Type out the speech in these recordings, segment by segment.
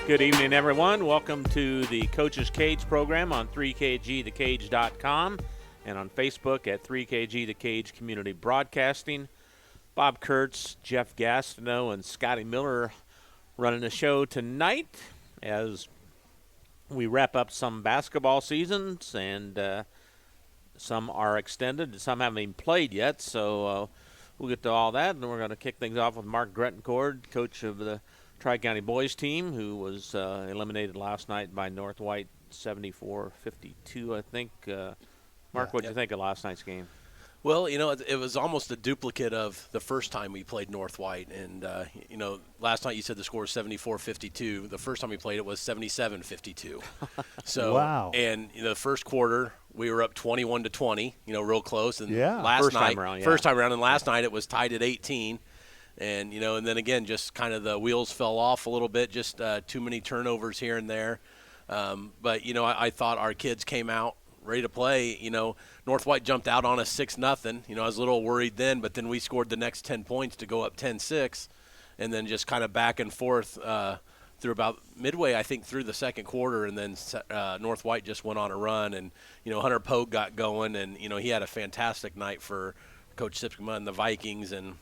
Good evening, everyone. Welcome to the Coach's Cage program on 3kgthecage.com and on Facebook at 3KG The Cage Community Broadcasting. Bob Kurtz, Jeff Gastineau, and Scotty Miller running the show tonight as we wrap up some basketball seasons, and some are extended. Some haven't even played yet, so we'll get to all that, and we're going to kick things off with Mark Grettencord, coach of the Tri-County boys team, who was eliminated last night by North White 74-52, I think. Mark, what did you think of last night's game? Well, it was almost a duplicate of the first time we played North White. And, last night you said the score was 74-52. The first time we played it was 77-52. So, wow. And, the first quarter we were up 21-20, real close. And first time around, and last night it was tied at 18. And, and then again, just kind of the wheels fell off a little bit, just too many turnovers here and there. But, I thought our kids came out ready to play. North White jumped out on us 6-0. I was a little worried then, but then we scored the next 10 points to go up 10-6, and then just kind of back and forth through about midway, I think, through the second quarter, and then North White just went on a run, and, Hunter Pogue got going, and, he had a fantastic night for Coach Sipkema and the Vikings, and,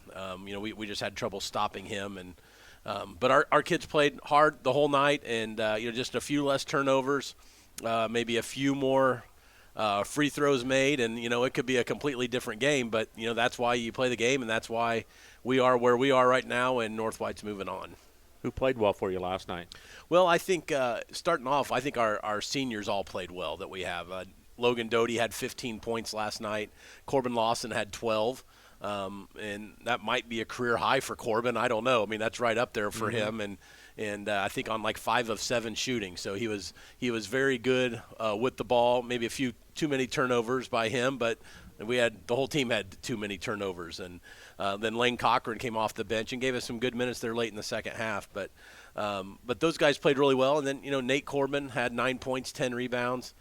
we just had trouble stopping him. And but our kids played hard the whole night, and, just a few less turnovers, maybe a few more free throws made, and, it could be a completely different game. But, that's why you play the game, and that's why we are where we are right now, and North White's moving on. Who played well for you last night? Well, I think starting off, I think our seniors all played well that we have. Logan Doty had 15 points last night. Corbin Lawson had 12. And that might be a career high for Corbin. I don't know. I mean, that's right up there for him. And I think on like 5 of 7 shooting. So he was very good with the ball. Maybe a few too many turnovers by him, but the whole team had too many turnovers. And then Lane Cochran came off the bench and gave us some good minutes there late in the second half. But those guys played really well. And then Nate Corbin had 9 points, 10 rebounds.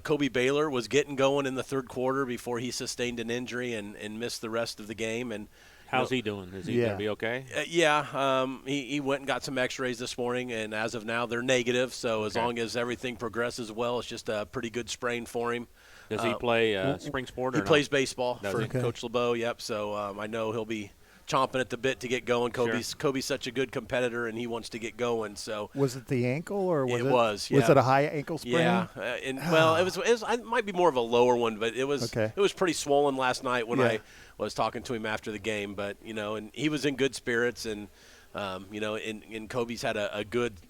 Kobe Baylor was getting going in the third quarter before he sustained an injury and missed the rest of the game. And how's he doing? Is he going to be okay? He went and got some x-rays this morning, and as of now they're negative. So as long as everything progresses well, it's just a pretty good sprain for him. Does he play spring sport or He plays baseball Does for he? Coach LeBeau, yep. So I know he'll be chomping at the bit to get going. Kobe's such a good competitor, and he wants to get going. So was it the ankle, or was it? Was. Was it a high ankle sprain? Yeah, well, it was. It might be more of a lower one, but it was. Okay. It was pretty swollen last night when I was talking to him after the game. But and he was in good spirits, and and Kobe's had a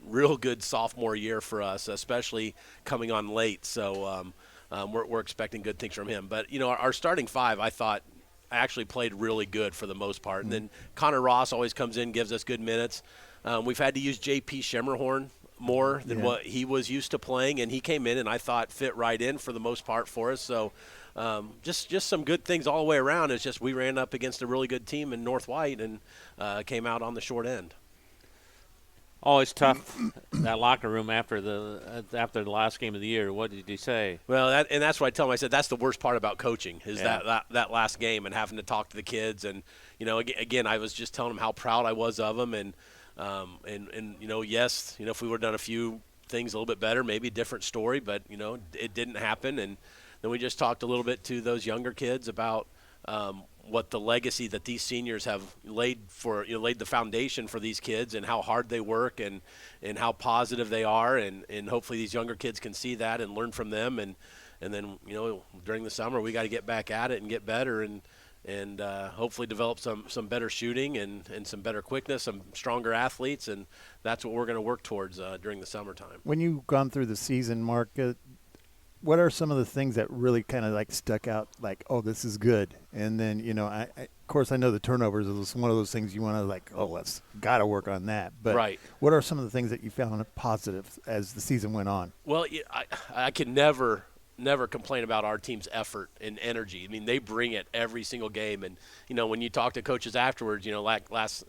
real good sophomore year for us, especially coming on late. So we're expecting good things from him. But our starting five, I thought, actually played really good for the most part. And then Connor Ross always comes in, gives us good minutes. We've had to use J.P. Shemmerhorn more than what he was used to playing, and he came in and I thought fit right in for the most part for us. So just some good things all the way around. It's just we ran up against a really good team in North White and came out on the short end. Always tough, that locker room after the last game of the year. What did you say? Well, that's what I tell them. I said that's the worst part about coaching is that last game and having to talk to the kids. And again, I was just telling them how proud I was of them. And yes, if we would have done a few things a little bit better, maybe a different story. But it didn't happen. And then we just talked a little bit to those younger kids about what the legacy that these seniors have laid the foundation for these kids and how hard they work and how positive they are. And hopefully these younger kids can see that and learn from them. And then, during the summer, we got to get back at it and get better and hopefully develop some better shooting and some better quickness, some stronger athletes. And that's what we're going to work towards during the summertime. When you've gone through the season, Mark, what are some of the things that really kind of like stuck out, like, oh, this is good? And then, I of course, I know the turnovers is one of those things you want to like, oh, let's got to work on that. But what are some of the things that you found positive as the season went on? Well, I can never complain about our team's effort and energy. I mean, they bring it every single game. And, when you talk to coaches afterwards, like last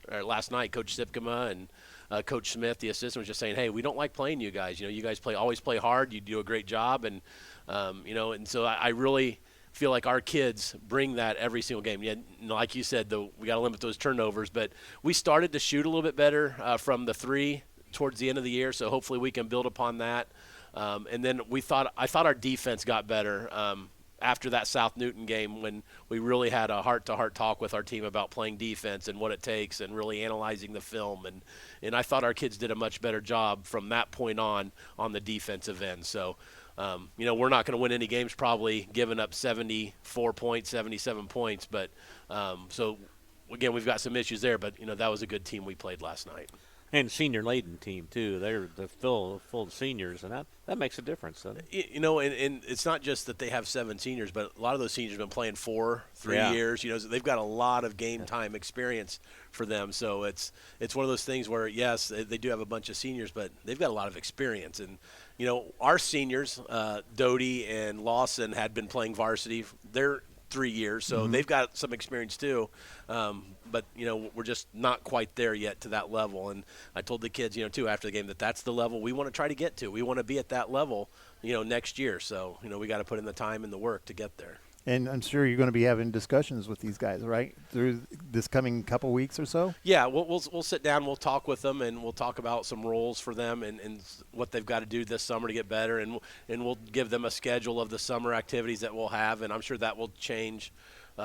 night, Coach Sipkema and Coach Smith, the assistant, was just saying, hey, we don't like playing you guys. You guys always play hard. You do a great job. And, and so I really feel like our kids bring that every single game. Yeah, like you said, we got to limit those turnovers. But we started to shoot a little bit better from the three towards the end of the year, so hopefully we can build upon that. And then I thought our defense got better after that South Newton game, when we really had a heart-to-heart talk with our team about playing defense and what it takes and really analyzing the film. And I thought our kids did a much better job from that point on the defensive end. So, we're not going to win any games probably giving up 74 points, 77 points. But so, again, we've got some issues there. But, that was a good team we played last night. And senior-laden team, too. They're full of seniors, and that makes a difference, doesn't it? And it's not just that they have 7 seniors, but a lot of those seniors have been playing 3 years. So they've got a lot of game time experience for them. So it's one of those things where, yes, they do have a bunch of seniors, but they've got a lot of experience. And, our seniors, Doty and Lawson, had been playing varsity. They're 3 years, so they've got some experience too. But, we're just not quite there yet to that level. And I told the kids, too, after the game, that's the level we want to try to get to. We want to be at that level, next year. So, we got to put in the time and the work to get there. And I'm sure you're going to be having discussions with these guys, right, through this coming couple weeks or so? Yeah, we'll sit down, we'll talk with them, and we'll talk about some roles for them and what they've got to do this summer to get better. And we'll give them a schedule of the summer activities that we'll have, and I'm sure that will change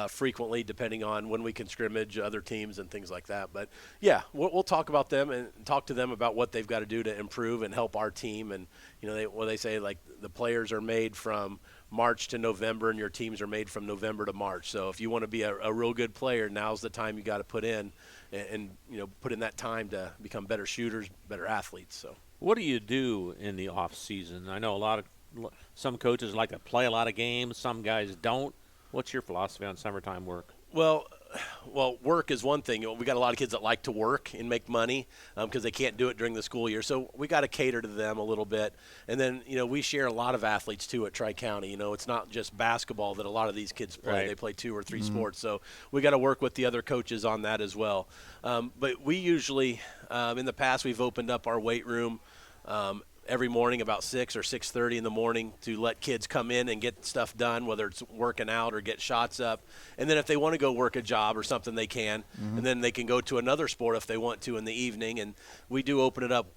frequently depending on when we can scrimmage other teams and things like that. But, yeah, we'll talk about them and talk to them about what they've got to do to improve and help our team. And, they say, like, the players are made from March to November, and your teams are made from November to March. So if you want to be a real good player, now's the time you got to put in and put in that time to become better shooters, better athletes. So what do you do in the off season? I know some coaches like to play a lot of games, some guys don't. What's your philosophy on summertime work? Well, work is one thing. We got a lot of kids that like to work and make money because they can't do it during the school year. So we got to cater to them a little bit. And then, we share a lot of athletes, too, at Tri-County. It's not just basketball that a lot of these kids play. Right. They play 2 or 3 sports. So we got to work with the other coaches on that as well. But we usually, in the past, we've opened up our weight room every morning about 6 or 6:30 in the morning to let kids come in and get stuff done, whether it's working out or get shots up. And then if they want to go work a job or something, they can. And then they can go to another sport if they want to in the evening. And we do open it up.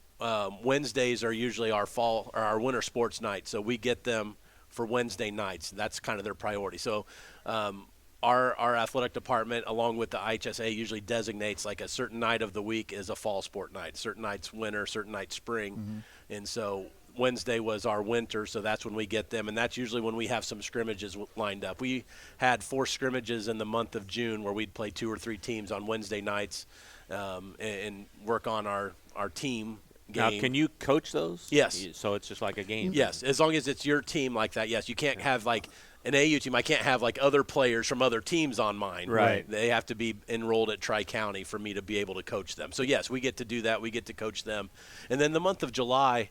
Wednesdays are usually our winter sports night. So we get them for Wednesday nights. That's kind of their priority. So our athletic department, along with the IHSA, usually designates like a certain night of the week is a fall sport night. Certain nights winter, certain nights spring. And so Wednesday was our winter, so that's when we get them, and that's usually when we have some scrimmages lined up. We had 4 scrimmages in the month of June where we'd play 2 or 3 teams on Wednesday nights and work on our team game. Now, can you coach those? Yes. So it's just like a game? Yes, as long as it's your team like that, yes. You can't have like an AU team. I can't have like other players from other teams on mine. Right. They have to be enrolled at Tri-County for me to be able to coach them. So, yes, we get to do that. We get to coach them. And then the month of July,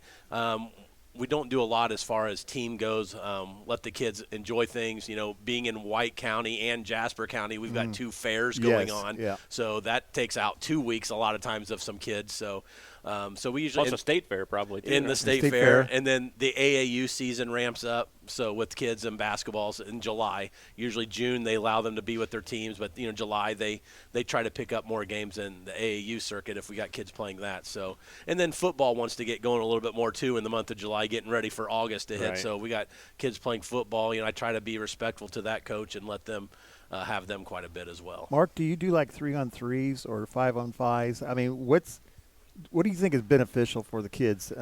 we don't do a lot as far as team goes. Let the kids enjoy things. Being in White County and Jasper County, we've got 2 fairs going on. Yeah. So that takes out 2 weeks a lot of times of some kids. So we usually also state fair probably too, in right? the state fair, and then the AAU season ramps up. So with kids and basketballs in July, usually June they allow them to be with their teams, but July they try to pick up more games in the AAU circuit if we got kids playing that. So and then football wants to get going a little bit more too in the month of July, getting ready for August to hit. Right. So we got kids playing football. I try to be respectful to that coach and let them have them quite a bit as well. Mark, do you do like 3-on-3s or 5-on-5s? I mean, what do you think is beneficial for the kids,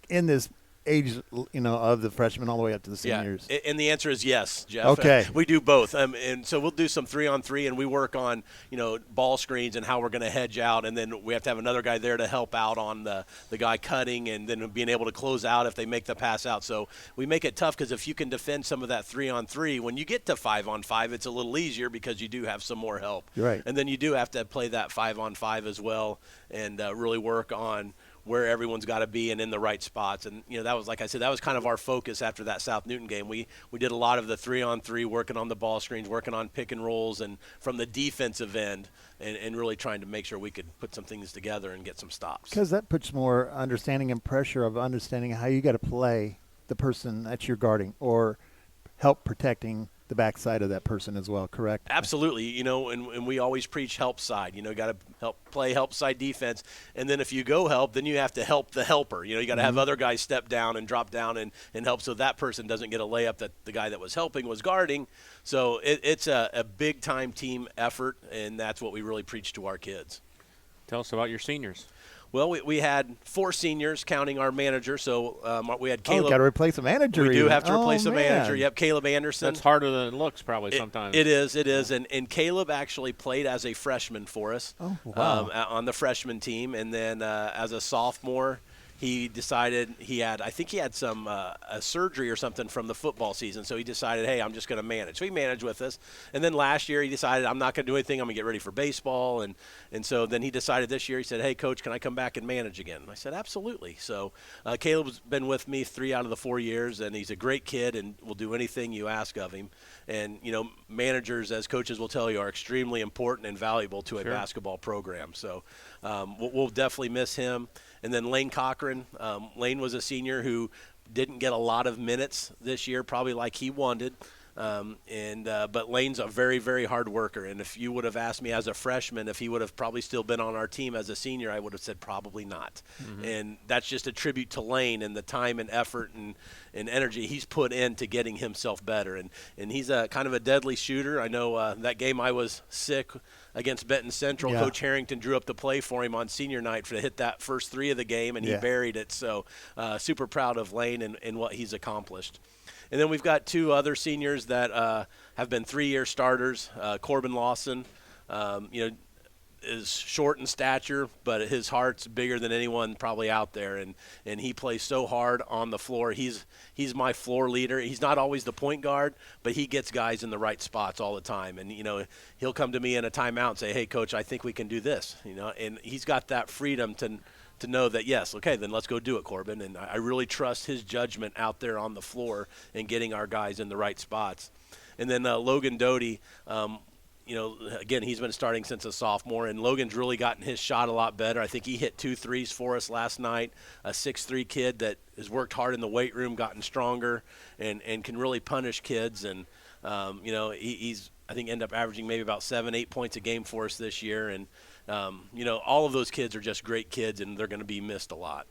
in this age, of the freshmen all the way up to the seniors? Yeah, and the answer is yes, Jeff. Okay. We do both. And so we'll do some 3-on-3, and we work on, ball screens and how we're going to hedge out, and then we have to have another guy there to help out on the guy cutting and then being able to close out if they make the pass out. So we make it tough because if you can defend some of that 3-on-3, when you get to 5-on-5, it's a little easier because you do have some more help. You're right. And then you do have to play that 5-on-5 as well and really work on where everyone's got to be and in the right spots. And, that was, like I said, that was kind of our focus after that South Newton game. We did a lot of the 3-on-3, working on the ball screens, working on pick and rolls, and from the defensive end, and really trying to make sure we could put some things together and get some stops. Because that puts more understanding and pressure of understanding how you got to play the person that you're guarding or help protecting the backside of that person as well, correct? Absolutely. You know, and we always preach help side. You know, got to play help side defense. And then if you go help, then you have to help the helper. You know, you got to have other guys step down and drop down and help so that person doesn't get a layup that the guy that was helping was guarding. So it's a big-time team effort, and that's what we really preach to our kids. Tell us about your seniors. Well, we had 4 seniors, counting our manager. So we had Caleb. Oh, got to replace a manager. We do even. have to replace Oh, a manager. man. Yep, Caleb Anderson. That's harder than it looks probably sometimes. It is. And Caleb actually played as a freshman for us. Oh, wow. On the freshman team. And then as a sophomore, he decided I think he had some a surgery or something from the football season. So he decided, hey, I'm just going to manage. So he managed with us. And then last year he decided, I'm not going to do anything. I'm going to get ready for baseball. And so then he decided this year, he said, hey, Coach, can I come back and manage again? And I said, absolutely. So Caleb's been with me 3 out of the 4 years, and he's a great kid and will do anything you ask of him. And, you know, managers, as coaches will tell you, are extremely important and valuable to a basketball program. So we'll definitely miss him. And then Lane Cochran. Lane was a senior who didn't get a lot of minutes this year, probably like he wanted. But Lane's a very, very hard worker. And if you would have asked me as a freshman if he would have probably still been on our team as a senior, I would have said probably not. And that's just a tribute to Lane and the time and effort and energy he's put into getting himself better. And he's a kind of a deadly shooter. I know that game I was sick against Benton Central, Coach Harrington drew up the play for him on senior night to hit that first 3 of the game, and he buried it. So super proud of Lane and what he's accomplished. And then we've got 2 other seniors that have been 3-year starters. Corbin Lawson, is short in stature, but his heart's bigger than anyone probably out there, and he plays so hard on the floor. He's my floor leader. He's not always the point guard, but he gets guys in the right spots all the time. And, you know, he'll come to me in a timeout and say, hey, Coach, I think we can do this, you know, and he's got that freedom to know that, yes, okay, then let's go do it, Corbin. And I really trust his judgment out there on the floor and getting our guys in the right spots. And then Logan Doty, you know, again, he's been starting since a sophomore, and Logan's really gotten his shot a lot better. I think he hit 2 threes for us last night, a 6'3" kid that has worked hard in the weight room, gotten stronger, and can really punish kids. And, you know, he's, I think, end up averaging maybe about 7-8 points a game for us this year. And, you know, all of those kids are just great kids, and they're going to be missed a lot.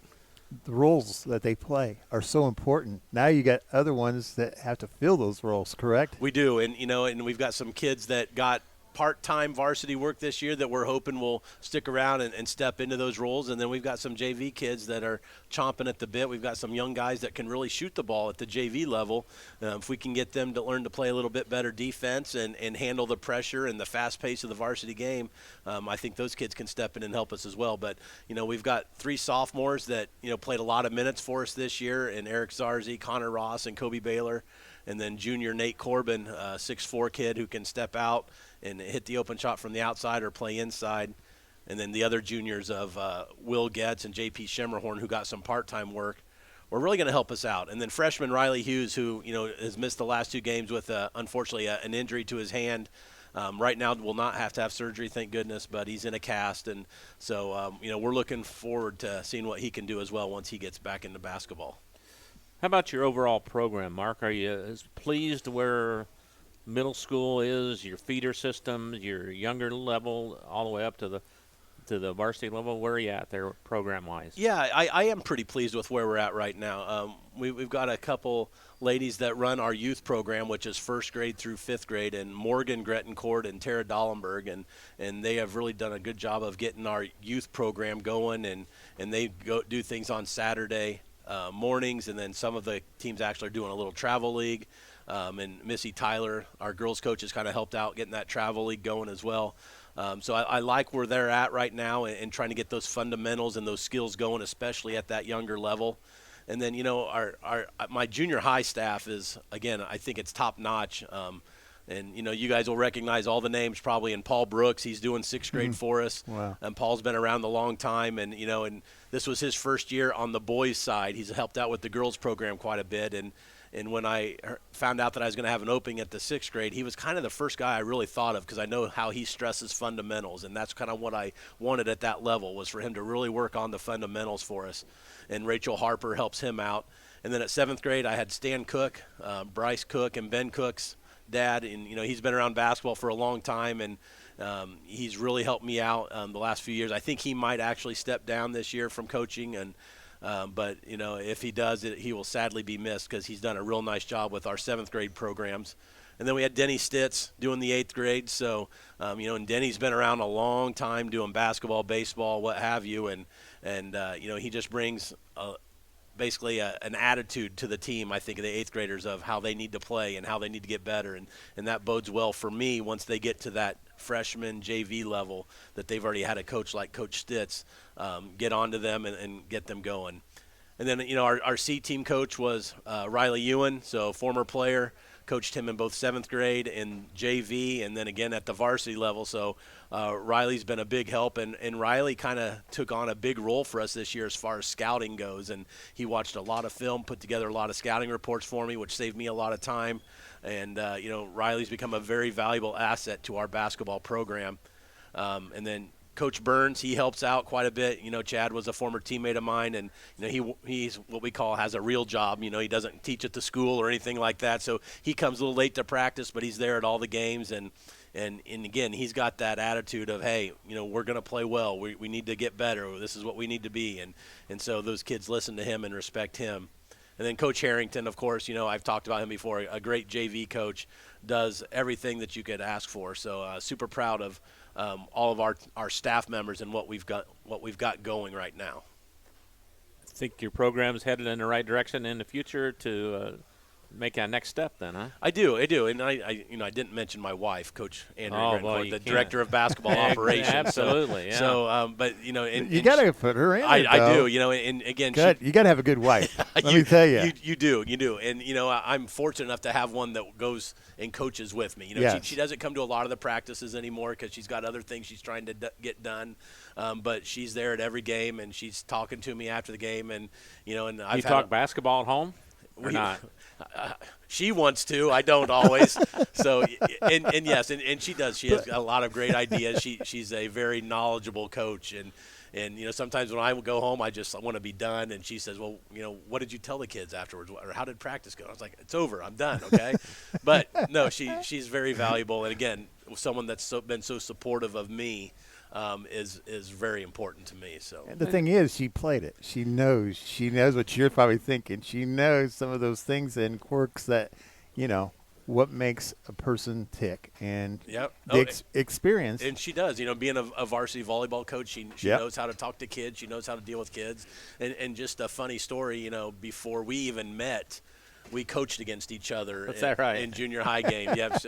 The roles that they play are so important. Now you got other ones that have to fill those roles, correct? We do, and you know, and we've got some kids that got part-time varsity work this year that we're hoping will stick around and step into those roles. And then we've got some JV kids that are chomping at the bit. We've got some young guys that can really shoot the ball at the JV level. If we can get them to learn to play a little bit better defense and handle the pressure and the fast pace of the varsity game, I think those kids can step in and help us as well. But, you know, we've got 3 sophomores that, you know, played a lot of minutes for us this year, and Eric Zarzi, Connor Ross, and Kobe Baylor. And then junior Nate Corbin, 6'4" kid who can step out and hit the open shot from the outside or play inside. And then the other juniors of Will Getz and J.P. Shimmerhorn, who got some part-time work, were really going to help us out. And then freshman Riley Hughes, who, you know, has missed the last 2 games with, unfortunately, an injury to his hand. Right now will not have to have surgery, thank goodness, but he's in a cast. And so, you know, we're looking forward to seeing what he can do as well once he gets back into basketball. How about your overall program, Mark? Are you as pleased where middle school is, your feeder system, your younger level, all the way up to the varsity level? Where are you at there program-wise? Yeah, I am pretty pleased with where we're at right now. We've got a couple ladies that run our youth program, which is 1st grade through 5th grade, and Morgan Grettencourt and Tara Dallenberg, and they have really done a good job of getting our youth program going, and they go do things on Saturday mornings, and then some of the teams actually are doing a little travel league. And Missy Tyler, our girls coach, has kind of helped out getting that travel league going as well. So I like where they're at right now and trying to get those fundamentals and those skills going, especially at that younger level. And then, you know, my junior high staff is, again, I think it's top notch. And, you know, you guys will recognize all the names probably. And Paul Brooks, he's doing 6th grade for us. Wow. And Paul's been around a long time. And, you know, and this was his first year on the boys' side. He's helped out with the girls' program quite a bit. And when I found out that I was going to have an opening at the 6th grade, he was kind of the first guy I really thought of because I know how he stresses fundamentals. And that's kind of what I wanted at that level, was for him to really work on the fundamentals for us. And Rachel Harper helps him out. And then at 7th grade, I had Stan Cook, Bryce Cook, and Ben Cooks dad, and he's been around basketball for a long time, and he's really helped me out the last few years. I think he might actually step down this year from coaching, and but if he does, he will sadly be missed because he's done a real nice job with our 7th grade programs. And then we had Denny Stitz doing the 8th grade. So, and Denny's been around a long time doing basketball, baseball, what have you, and he just brings basically an attitude to the team, I think, of the 8th graders of how they need to play and how they need to get better. And that bodes well for me once they get to that freshman JV level that they've already had a coach like Coach Stitz get onto them and get them going. And then, our C team coach was Riley Ewan, so former player. Coached him in both 7th grade and JV, and then again at the varsity level. So Riley's been a big help, and Riley kind of took on a big role for us this year as far as scouting goes. And he watched a lot of film, put together a lot of scouting reports for me, which saved me a lot of time. And, Riley's become a very valuable asset to our basketball program. And then Coach Burns, he helps out quite a bit. Chad was a former teammate of mine, and he's what we call has a real job. He doesn't teach at the school or anything like that, so he comes a little late to practice, but he's there at all the games. And again, he's got that attitude of, hey, we're going to play well. We need to get better. This is what we need to be, and so those kids listen to him and respect him. And then Coach Harrington, of course, I've talked about him before. A great JV coach, does everything that you could ask for. So super proud of all of our staff members and what we've got going right now. I think your program's headed in the right direction in the future to make that next step then, huh? I do, and I didn't mention my wife, Coach Andrea Grandcourt, the director of basketball operations. Absolutely, yeah. So, but you got to put her in. I do, and again, you got to have a good wife. Let me tell you, you do, and I'm fortunate enough to have one that goes and coaches with me. Yes. She doesn't come to a lot of the practices anymore because she's got other things she's trying to get done, but she's there at every game, and she's talking to me after the game, and and I've talk basketball at home. Or not? She wants to. I don't always. So, and yes, and she does. She has a lot of great ideas. She's a very knowledgeable coach, and sometimes when I go home, I want to be done. And she says, well, what did you tell the kids afterwards, or how did practice go? I was like, it's over. I'm done. Okay, but no, she's very valuable, and again, someone that's been so supportive of me. Is very important to me. So and the thing is, she played it. She knows what you're probably thinking. She knows some of those things and quirks that, what makes a person tick, and experience. And she does. Being a varsity volleyball coach, she knows how to talk to kids. She knows how to deal with kids. And just a funny story. Before we even met, we coached against each other in junior high games.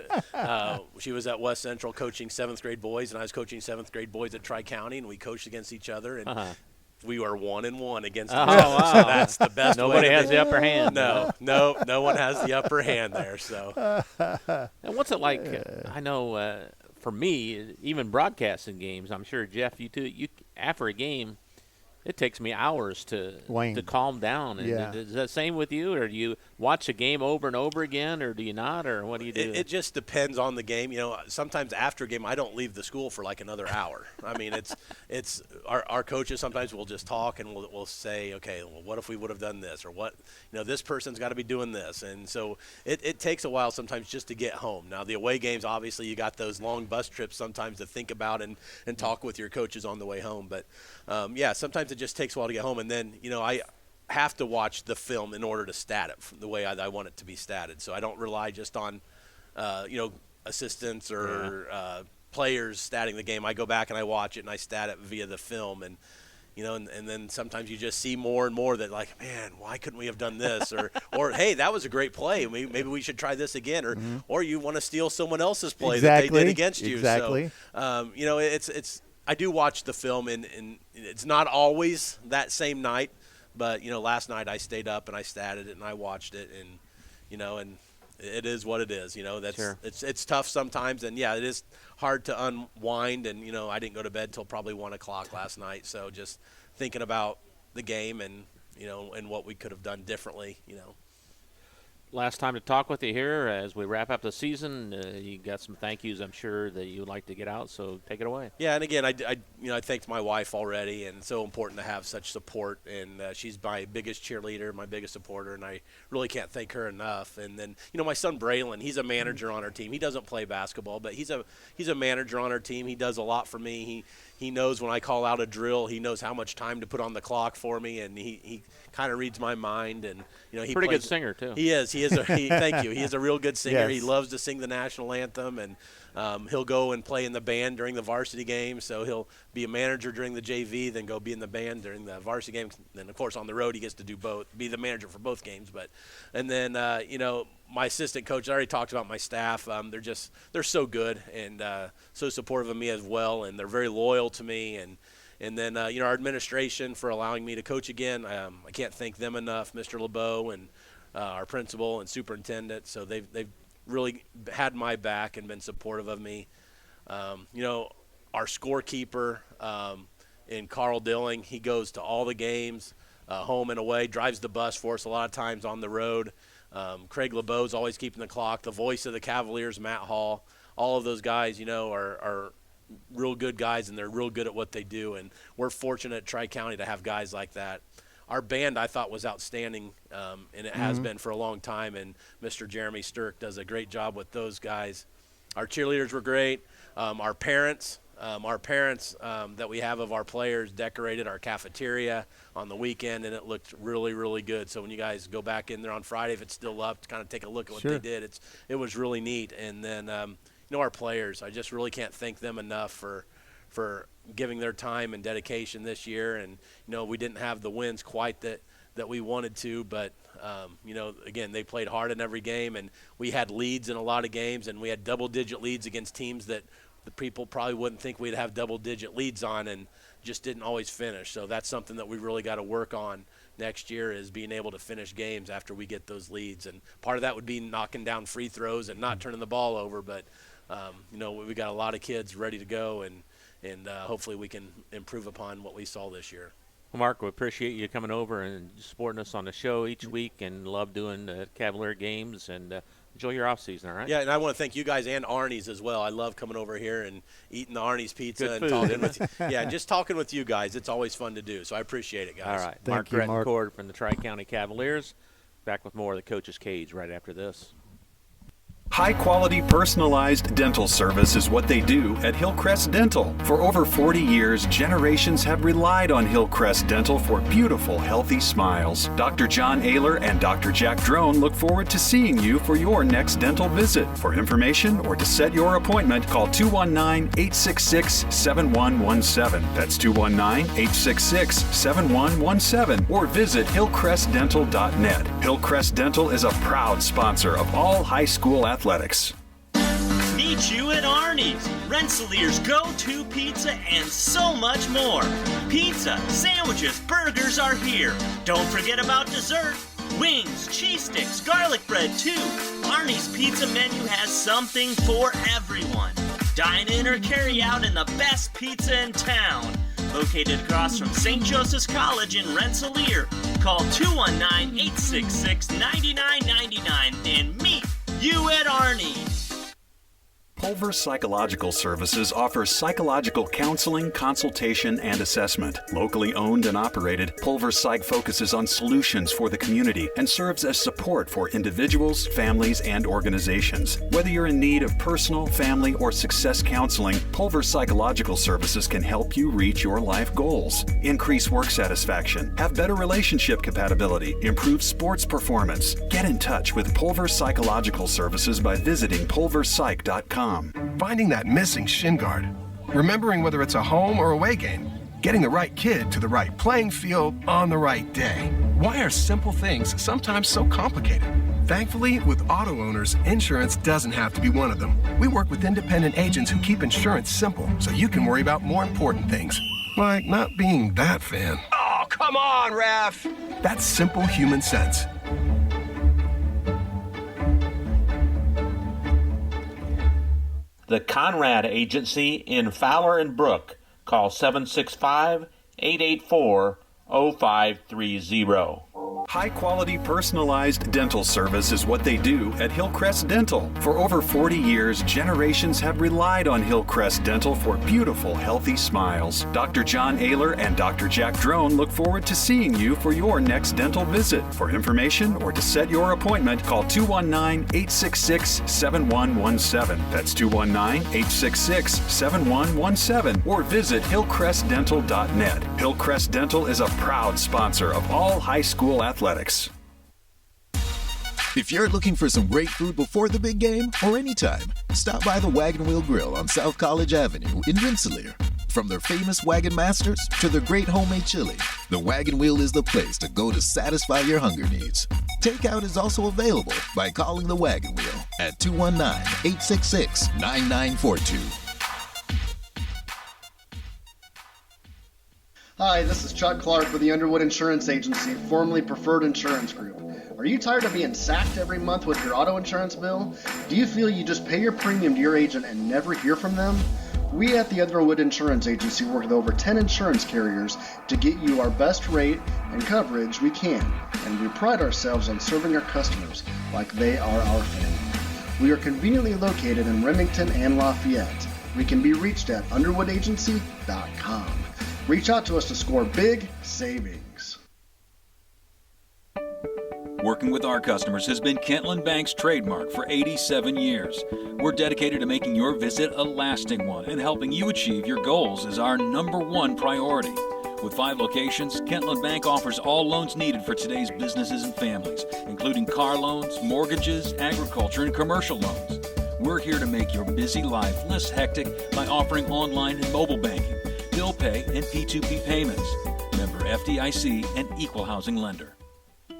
She was at West Central coaching 7th grade boys, and I was coaching 7th grade boys at Tri-County, and we coached against each other, and we were 1-1 against each other. Wow. So that's the best Nobody way has the upper hand. No one has the upper hand there. So, and what's it like? I know for me, even broadcasting games, I'm sure, Jeff, you too, after a game, it takes me hours to calm down. Yeah. Is that the same with you, or do you watch a game over and over again, or do you not, or what do you do? It just depends on the game. Sometimes after a game, I don't leave the school for like another hour. I mean, it's our coaches sometimes will just talk and we'll say, okay, well, what if we would have done this, or what, this person's got to be doing this, and so it takes a while sometimes just to get home. Now the away games, obviously, you got those long bus trips sometimes to think about and talk with your coaches on the way home, but sometimes it just takes a while to get home, and then I have to watch the film in order to stat it the way I want it to be statted. So I don't rely just on assistants or players statting the game. I go back and I watch it and I stat it via the film, and and then sometimes you just see more and more that, like, man, why couldn't we have done this, or hey, that was a great play, maybe we should try this again, or you want to steal someone else's play that they did against you. Exactly. So it's I do watch the film, and it's not always that same night, but last night I stayed up and I statted it and I watched it, and and it is what it is. That's sure. It's tough sometimes, and it is hard to unwind. And I didn't go to bed till probably 1 o'clock last night, so just thinking about the game and and what we could have done differently. last time to talk with you here as we wrap up the season. You got some thank yous, I'm sure, that you'd like to get out, so take it away. Yeah, and again, I thanked my wife already, and it's so important to have such support. And she's my biggest cheerleader, my biggest supporter, and I really can't thank her enough. And then, my son Braylon, he's a manager on our team. He doesn't play basketball, but he's a manager on our team. He does a lot for me. He knows when I call out a drill, he knows how much time to put on the clock for me, and he kind of reads my mind. And he pretty plays, good singer too. He is. Thank you. He is a real good singer. Yes. He loves to sing the national anthem, and he'll go and play in the band during the varsity games. So he'll be a manager during the JV, then go be in the band during the varsity games. Then of course on the road he gets to do both, be the manager for both games. And then my assistant coach, I already talked about my staff. They're so good and so supportive of me as well, and they're very loyal to me. And then our administration for allowing me to coach again. I can't thank them enough, Mr. LeBeau and our principal and superintendent. So they've really had my back and been supportive of me. Our scorekeeper in Carl Dilling, he goes to all the games, home and away, drives the bus for us a lot of times on the road. Craig LeBeau's always keeping the clock. The voice of the Cavaliers, Matt Hall, all of those guys, are real good guys, and they're real good at what they do. And we're fortunate at Tri-County to have guys like that. Our band, I thought, was outstanding, and it has been for a long time, and Mr. Jeremy Sturck does a great job with those guys. Our cheerleaders were great. Our parents that we have of our players decorated our cafeteria on the weekend, and it looked really, really good. So when you guys go back in there on Friday, if it's still up, to kind of take a look at what they did, it was really neat. And then, our players, I just really can't thank them enough for giving their time and dedication this year. And, we didn't have the wins quite that we wanted to, but, again, they played hard in every game, and we had leads in a lot of games, and we had double-digit leads against teams that the people probably wouldn't think we'd have double-digit leads on, and just didn't always finish. So that's something that we really got to work on next year, is being able to finish games after we get those leads. And part of that would be knocking down free throws and not turning the ball over, but we got a lot of kids ready to go, and hopefully we can improve upon what we saw this year. Well, Mark, we appreciate you coming over and supporting us on the show each week, and love doing Cavalier games, and enjoy your off season, all right? Yeah, and I want to thank you guys and Arnie's as well. I love coming over here and eating the Arnie's pizza Good and food, talking with you. Yeah, just talking with you guys. It's always fun to do, so I appreciate it, guys. All right. Thank Mark you, Mark. Grettencourt from the Tri-County Cavaliers. Back with more of the Coach's Cage right after this. High-quality personalized dental service is what they do at Hillcrest Dental. For over 40 years, generations have relied on Hillcrest Dental for beautiful, healthy smiles. Dr. John Ayler and Dr. Jack Drone look forward to seeing you for your next dental visit. For information or to set your appointment, call 219-866-7117. That's 219-866-7117, or visit hillcrestdental.net. Hillcrest Dental is a proud sponsor of all high school athletics. Meet you at Arnie's, Rensselaer's go-to pizza, and so much more. Pizza, sandwiches, burgers are here. Don't forget about dessert. Wings, cheese sticks, garlic bread too. Arnie's pizza menu has something for everyone. Dine in or carry out in the best pizza in town. Located across from St. Joseph's College in Rensselaer. Call 219-866-9999 and meet you at Arnie's. Pulver Psychological Services offers psychological counseling, consultation, and assessment. Locally owned and operated, Pulver Psych focuses on solutions for the community and serves as support for individuals, families, and organizations. Whether you're in need of personal, family, or success counseling, Pulver Psychological Services can help you reach your life goals. Increase work satisfaction, have better relationship compatibility, improve sports performance. Get in touch with Pulver Psychological Services by visiting pulverpsych.com. Finding that missing shin guard, remembering whether it's a home or away game, getting the right kid to the right playing field on the right day. Why are simple things sometimes so complicated? Thankfully, with auto owners, insurance doesn't have to be one of them. We work with independent agents who keep insurance simple so you can worry about more important things, like not being that fan. Oh, come on, Ref! That's simple human sense. The Conrad Agency in Fowler and Brook. Call 765-884-0530. High-quality, personalized dental service is what they do at Hillcrest Dental. For over 40 years, generations have relied on Hillcrest Dental for beautiful, healthy smiles. Dr. John Ayler and Dr. Jack Drone look forward to seeing you for your next dental visit. For information or to set your appointment, call 219-866-7117. That's 219-866-7117. Or visit hillcrestdental.net. Hillcrest Dental is a proud sponsor of all high school athletics. If you're looking for some great food before the big game or anytime, stop by the Wagon Wheel Grill on South College Avenue in Rensselaer. From their famous Wagon Masters to their great homemade chili, the Wagon Wheel is the place to go to satisfy your hunger needs. Takeout is also available by calling the Wagon Wheel at 219-866-9942. Hi, this is Chuck Clark with the Underwood Insurance Agency, formerly Preferred Insurance Group. Are you tired of being sacked every month with your auto insurance bill? Do you feel you just pay your premium to your agent and never hear from them? We at the Underwood Insurance Agency work with over 10 insurance carriers to get you our best rate and coverage we can, and we pride ourselves on serving our customers like they are our family. We are conveniently located in Remington and Lafayette. We can be reached at underwoodagency.com. Reach out to us to score big savings. Working with our customers has been Kentland Bank's trademark for 87 years. We're dedicated to making your visit a lasting one, and helping you achieve your goals is our #1 priority. With 5 locations, Kentland Bank offers all loans needed for today's businesses and families, including car loans, mortgages, agriculture, and commercial loans. We're here to make your busy life less hectic by offering online and mobile banking, bill pay, and P2P payments. Member FDIC and equal housing lender.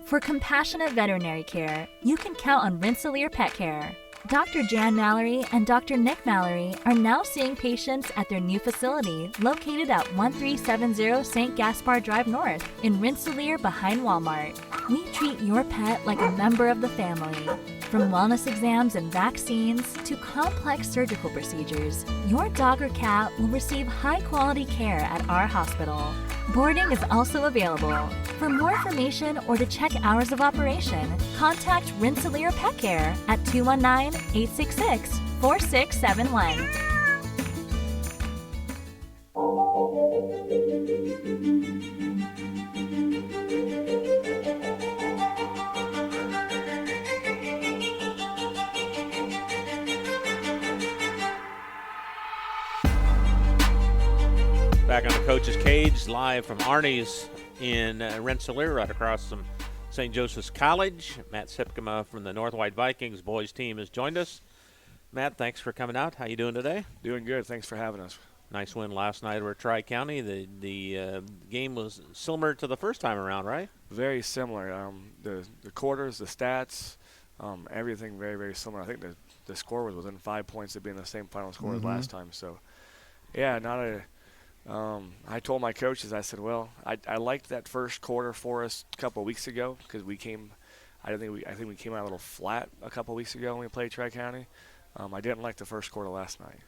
For compassionate veterinary care, you can count on Rensselaer Pet Care. Dr. Jan Mallory and Dr. Nick Mallory are now seeing patients at their new facility located at 1370 St. Gaspar Drive North in Rensselaer behind Walmart. We treat your pet like a member of the family. From wellness exams and vaccines to complex surgical procedures, your dog or cat will receive high-quality care at our hospital. Boarding is also available. For more information or to check hours of operation, contact Rensselaer Pet Care at 219-866-4671. Back on the Coach's Cage, live from Arnie's in Rensselaer, right across from St. Joseph's College. Matt Sipkema from the North White Vikings boys team has joined us. Matt, thanks for coming out. How you doing today? Doing good. Thanks for having us. Nice win last night over Tri-County. The game was similar to the first time around, right? Very similar. The quarters, the stats, everything very, very similar. I think the score was within 5 points of being the same final score as last time. So, yeah, I told my coaches, I said, well, I liked that first quarter for us a couple of weeks ago because I think we came out a little flat a couple of weeks ago when we played Tri-County. I didn't like the first quarter last night.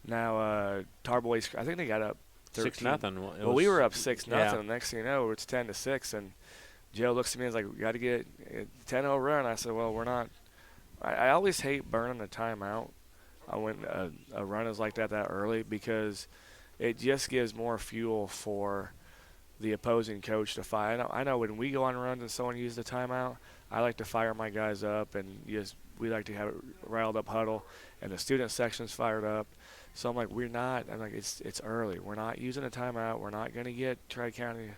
Now Tar Boys, I think they got up 6-0. Well, we were up 6-0. Yeah. And next thing you know, it's 10-6, and Joe looks at me and is like, "We got to get a 10-0 run." I said, "Well, we're not." I always hate burning a timeout when a run is like that early because it just gives more fuel for the opposing coach to fire. I know when we go on runs and someone uses the timeout, I like to fire my guys up, and we like to have a riled up huddle, and the student section's fired up. So I'm like, it's early. We're not using a timeout. We're not going to get Tri-County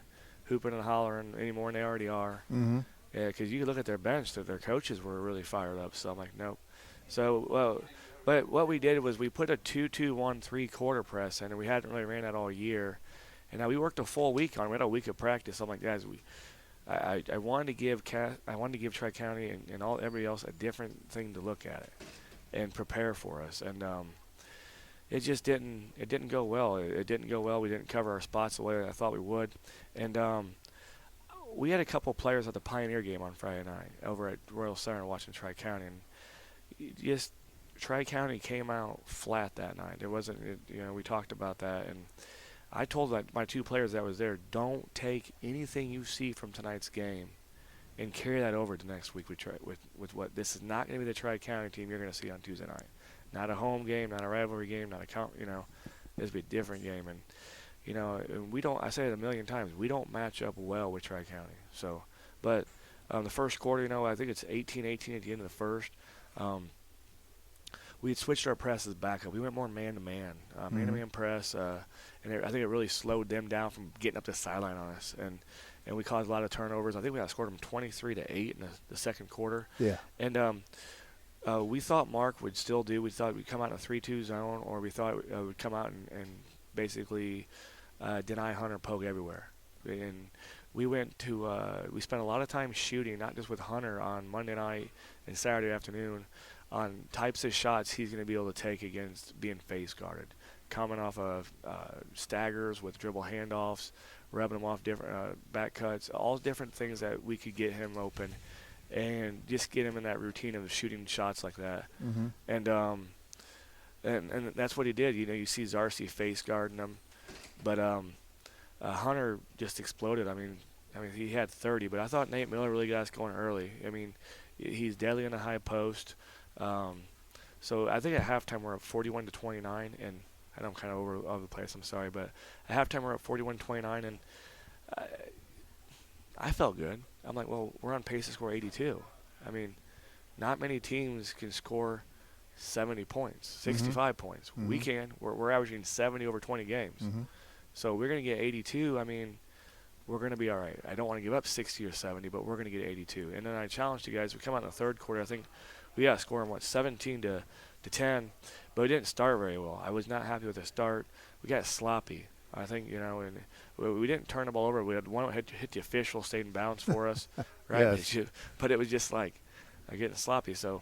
hooping and hollering any more than they already are. Mm-hmm. Yeah, because you look at their bench, their coaches were really fired up. So I'm like, nope. So, but what we did was we put a 2-2-1-3 quarter press in, and we hadn't really ran that all year. And now we worked a full week on it. We had a week of practice. I'm like, guys, I wanted to give Tri-County and everybody else a different thing to look at it and prepare for us. And it just didn't go well. It didn't go well. We didn't cover our spots the way I thought we would. And we had a couple players at the Pioneer game on Friday night over at Royal Center watching Tri-County, and just Tri-County came out flat that night. It wasn't, we talked about that, and I told my 2 players that was there, don't take anything you see from tonight's game and carry that over to next week with what this is not going to be the Tri-County team you're going to see on Tuesday night. Not a home game, not a rivalry game, not a this will be a different game. And we don't. I say it a million times. We don't match up well with Tri-County. So, but the first quarter, I think it's 18-18 at the end of the first. We had switched our presses back up. We went more man-to-man, man-to-man press, and I think it really slowed them down from getting up the sideline on us. And we caused a lot of turnovers. I think we outscored them 23-8 in the second quarter. Yeah. And we thought Mark would still do. We thought we'd come out in a 3-2 zone, or we thought we'd come out and basically deny Hunter Pogue everywhere. And we we spent a lot of time shooting, not just with Hunter on Monday night and Saturday afternoon, on types of shots he's going to be able to take against being face guarded, coming off of staggers with dribble handoffs, rubbing him off different back cuts, all different things that we could get him open and just get him in that routine of shooting shots like that. Mm-hmm. And that's what he did. You see Zarcy face guarding him, but Hunter just exploded. I mean, he had 30, but I thought Nate Miller really got us going early. I mean, he's deadly in the high post. So I think at halftime we're up 41-29, and I know I'm kind of over the place. I'm sorry, but at halftime we're up 41-29, and I felt good. I'm like, well, we're on pace to score 82. I mean, not many teams can score 70 points, 65 points. Mm-hmm. We can. We're averaging 70 over 20 games. Mm-hmm. So we're going to get 82. I mean, we're going to be all right. I don't want to give up 60 or 70, but we're going to get 82. And then I challenged you guys. We come out in the third quarter. I think we got to score them, 17-10, but we didn't start very well. I was not happy with the start. We got sloppy. I think, and we didn't turn the ball over. We had one hit the official, stayed in bounds for us, right? Yes. But it was just like getting sloppy. So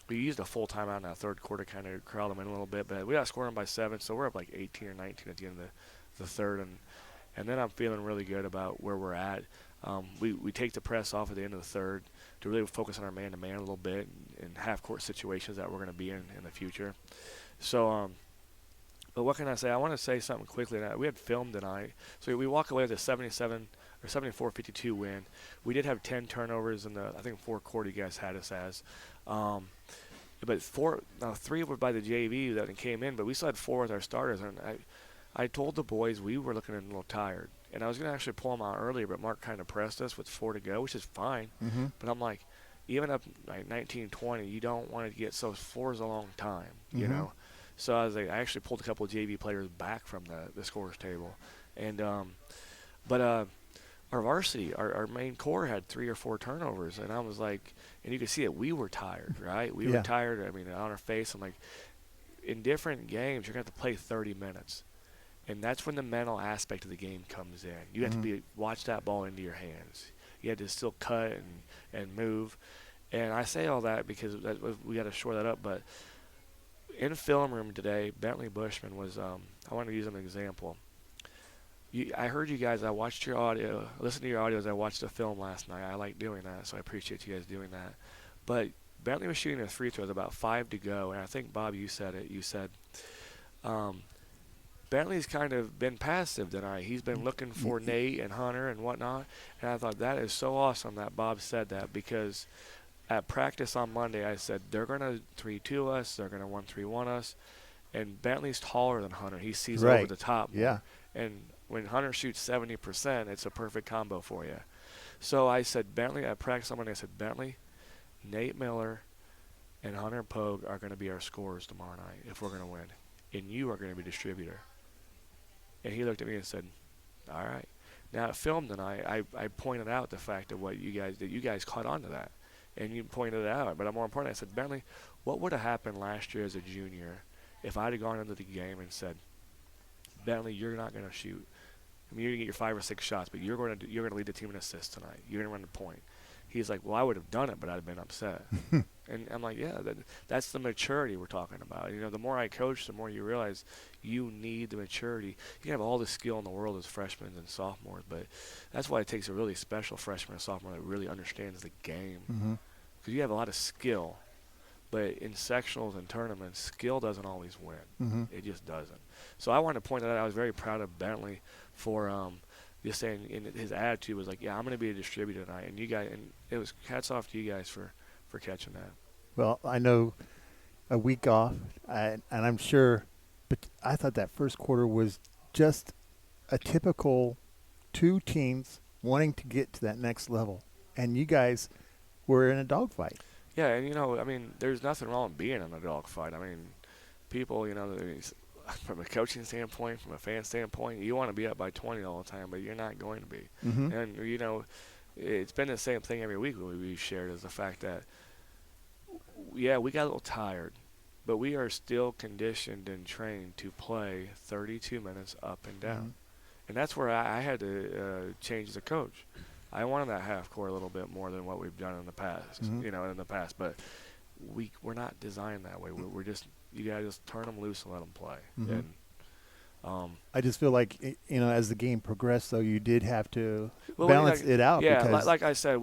we used a full timeout in that third quarter, kind of corral them in a little bit. But we got scored them by 7, so we're up like 18 or 19 at the end of the third. And then I'm feeling really good about where we're at. We take the press off at the end of the third to really focus on our man-to-man a little bit and half-court situations that we're going to be in the future. So, but what can I say? I want to say something quickly. We had film tonight. So we walk away with a 74-52 win. We did have 10 turnovers in the, I think, fourth quarter you guys had us as. But 3 were by the JV that came in, but we still had 4 with our starters. And I told the boys we were looking a little tired. And I was going to actually pull them out earlier, but Mark kind of pressed us with 4 to go, which is fine. Mm-hmm. But I'm like, even up like 19-20, you don't want to get so 4 is a long time, you Mm-hmm. know. So I actually pulled a couple of JV players back from the scorers table, and but our varsity, our main core had 3 or 4 turnovers, and I was like, and you could see it. We were tired, right? We were tired. I mean, on our face, I'm like, in different games, you're gonna have to play 30 minutes. And that's when the mental aspect of the game comes in. You have to watch that ball into your hands. You had to still cut and move. And I say all that because we got to shore that up. But in film room today, Bentley Bushman was, I want to use an example. I heard you guys, I watched your audio, listened to your audio as I watched the film last night. I like doing that, so I appreciate you guys doing that. But Bentley was shooting a free throw with about 5 to go. And I think, Bob, you said it. You said, Bentley's kind of been passive tonight. He's been looking for Nate and Hunter and whatnot. And I thought that is so awesome that Bob said that, because at practice on Monday I said they're going to 3-2 us, they're going to 1-3-1 us. And Bentley's taller than Hunter. He sees over the top more. Yeah. And when Hunter shoots 70%, it's a perfect combo for you. So I said, Bentley, at practice on Monday, I said, Bentley, Nate Miller and Hunter Pogue are going to be our scorers tomorrow night if we're going to win. And you are going to be distributor. And he looked at me and said, all right. Now, at film tonight, I pointed out the fact of that you guys caught on to that. And you pointed it out. But more importantly, I said, Bentley, what would have happened last year as a junior if I'd have gone into the game and said, Bentley, you're not going to shoot. I mean, you're going to get your 5 or 6 shots, but you're going to lead the team in assists tonight. You're going to run the point. He's like, well, I would have done it, but I'd have been upset. And I'm like, yeah, that's the maturity we're talking about. You know, the more I coach, the more you realize you need the maturity. You can have all the skill in the world as freshmen and sophomores, but that's why it takes a really special freshman and sophomore that really understands the game. Because you have a lot of skill, But in sectionals and tournaments, skill doesn't always win. Mm-hmm. It just doesn't. So I wanted to point that out. I was very proud of Bentley for just saying, in his attitude was like, yeah, I'm going to be a distributor tonight. And you guys, and it was hats off to you guys for catching that. Well, I know a week off, and I'm sure, but I thought that first quarter was just a typical two teams wanting to get to that next level. And you guys were in a dogfight. Yeah, and, I mean, there's nothing wrong with being in a dogfight. I mean, people, from a coaching standpoint, from a fan standpoint, you want to be up by 20 all the time, but you're not going to be. Mm-hmm. And, it's been the same thing every week we've shared is the fact that, yeah, we got a little tired, but we are still conditioned and trained to play 32 minutes up and down. Mm-hmm. And that's where I had to change as a coach. I wanted that half court a little bit more than what we've done in the past, Mm-hmm. But we're not designed that way. We're just, you got to just turn them loose and let them play. Mm-hmm. And I just feel like, as the game progressed, though, you did have to well, balance it out. Yeah, because like I said,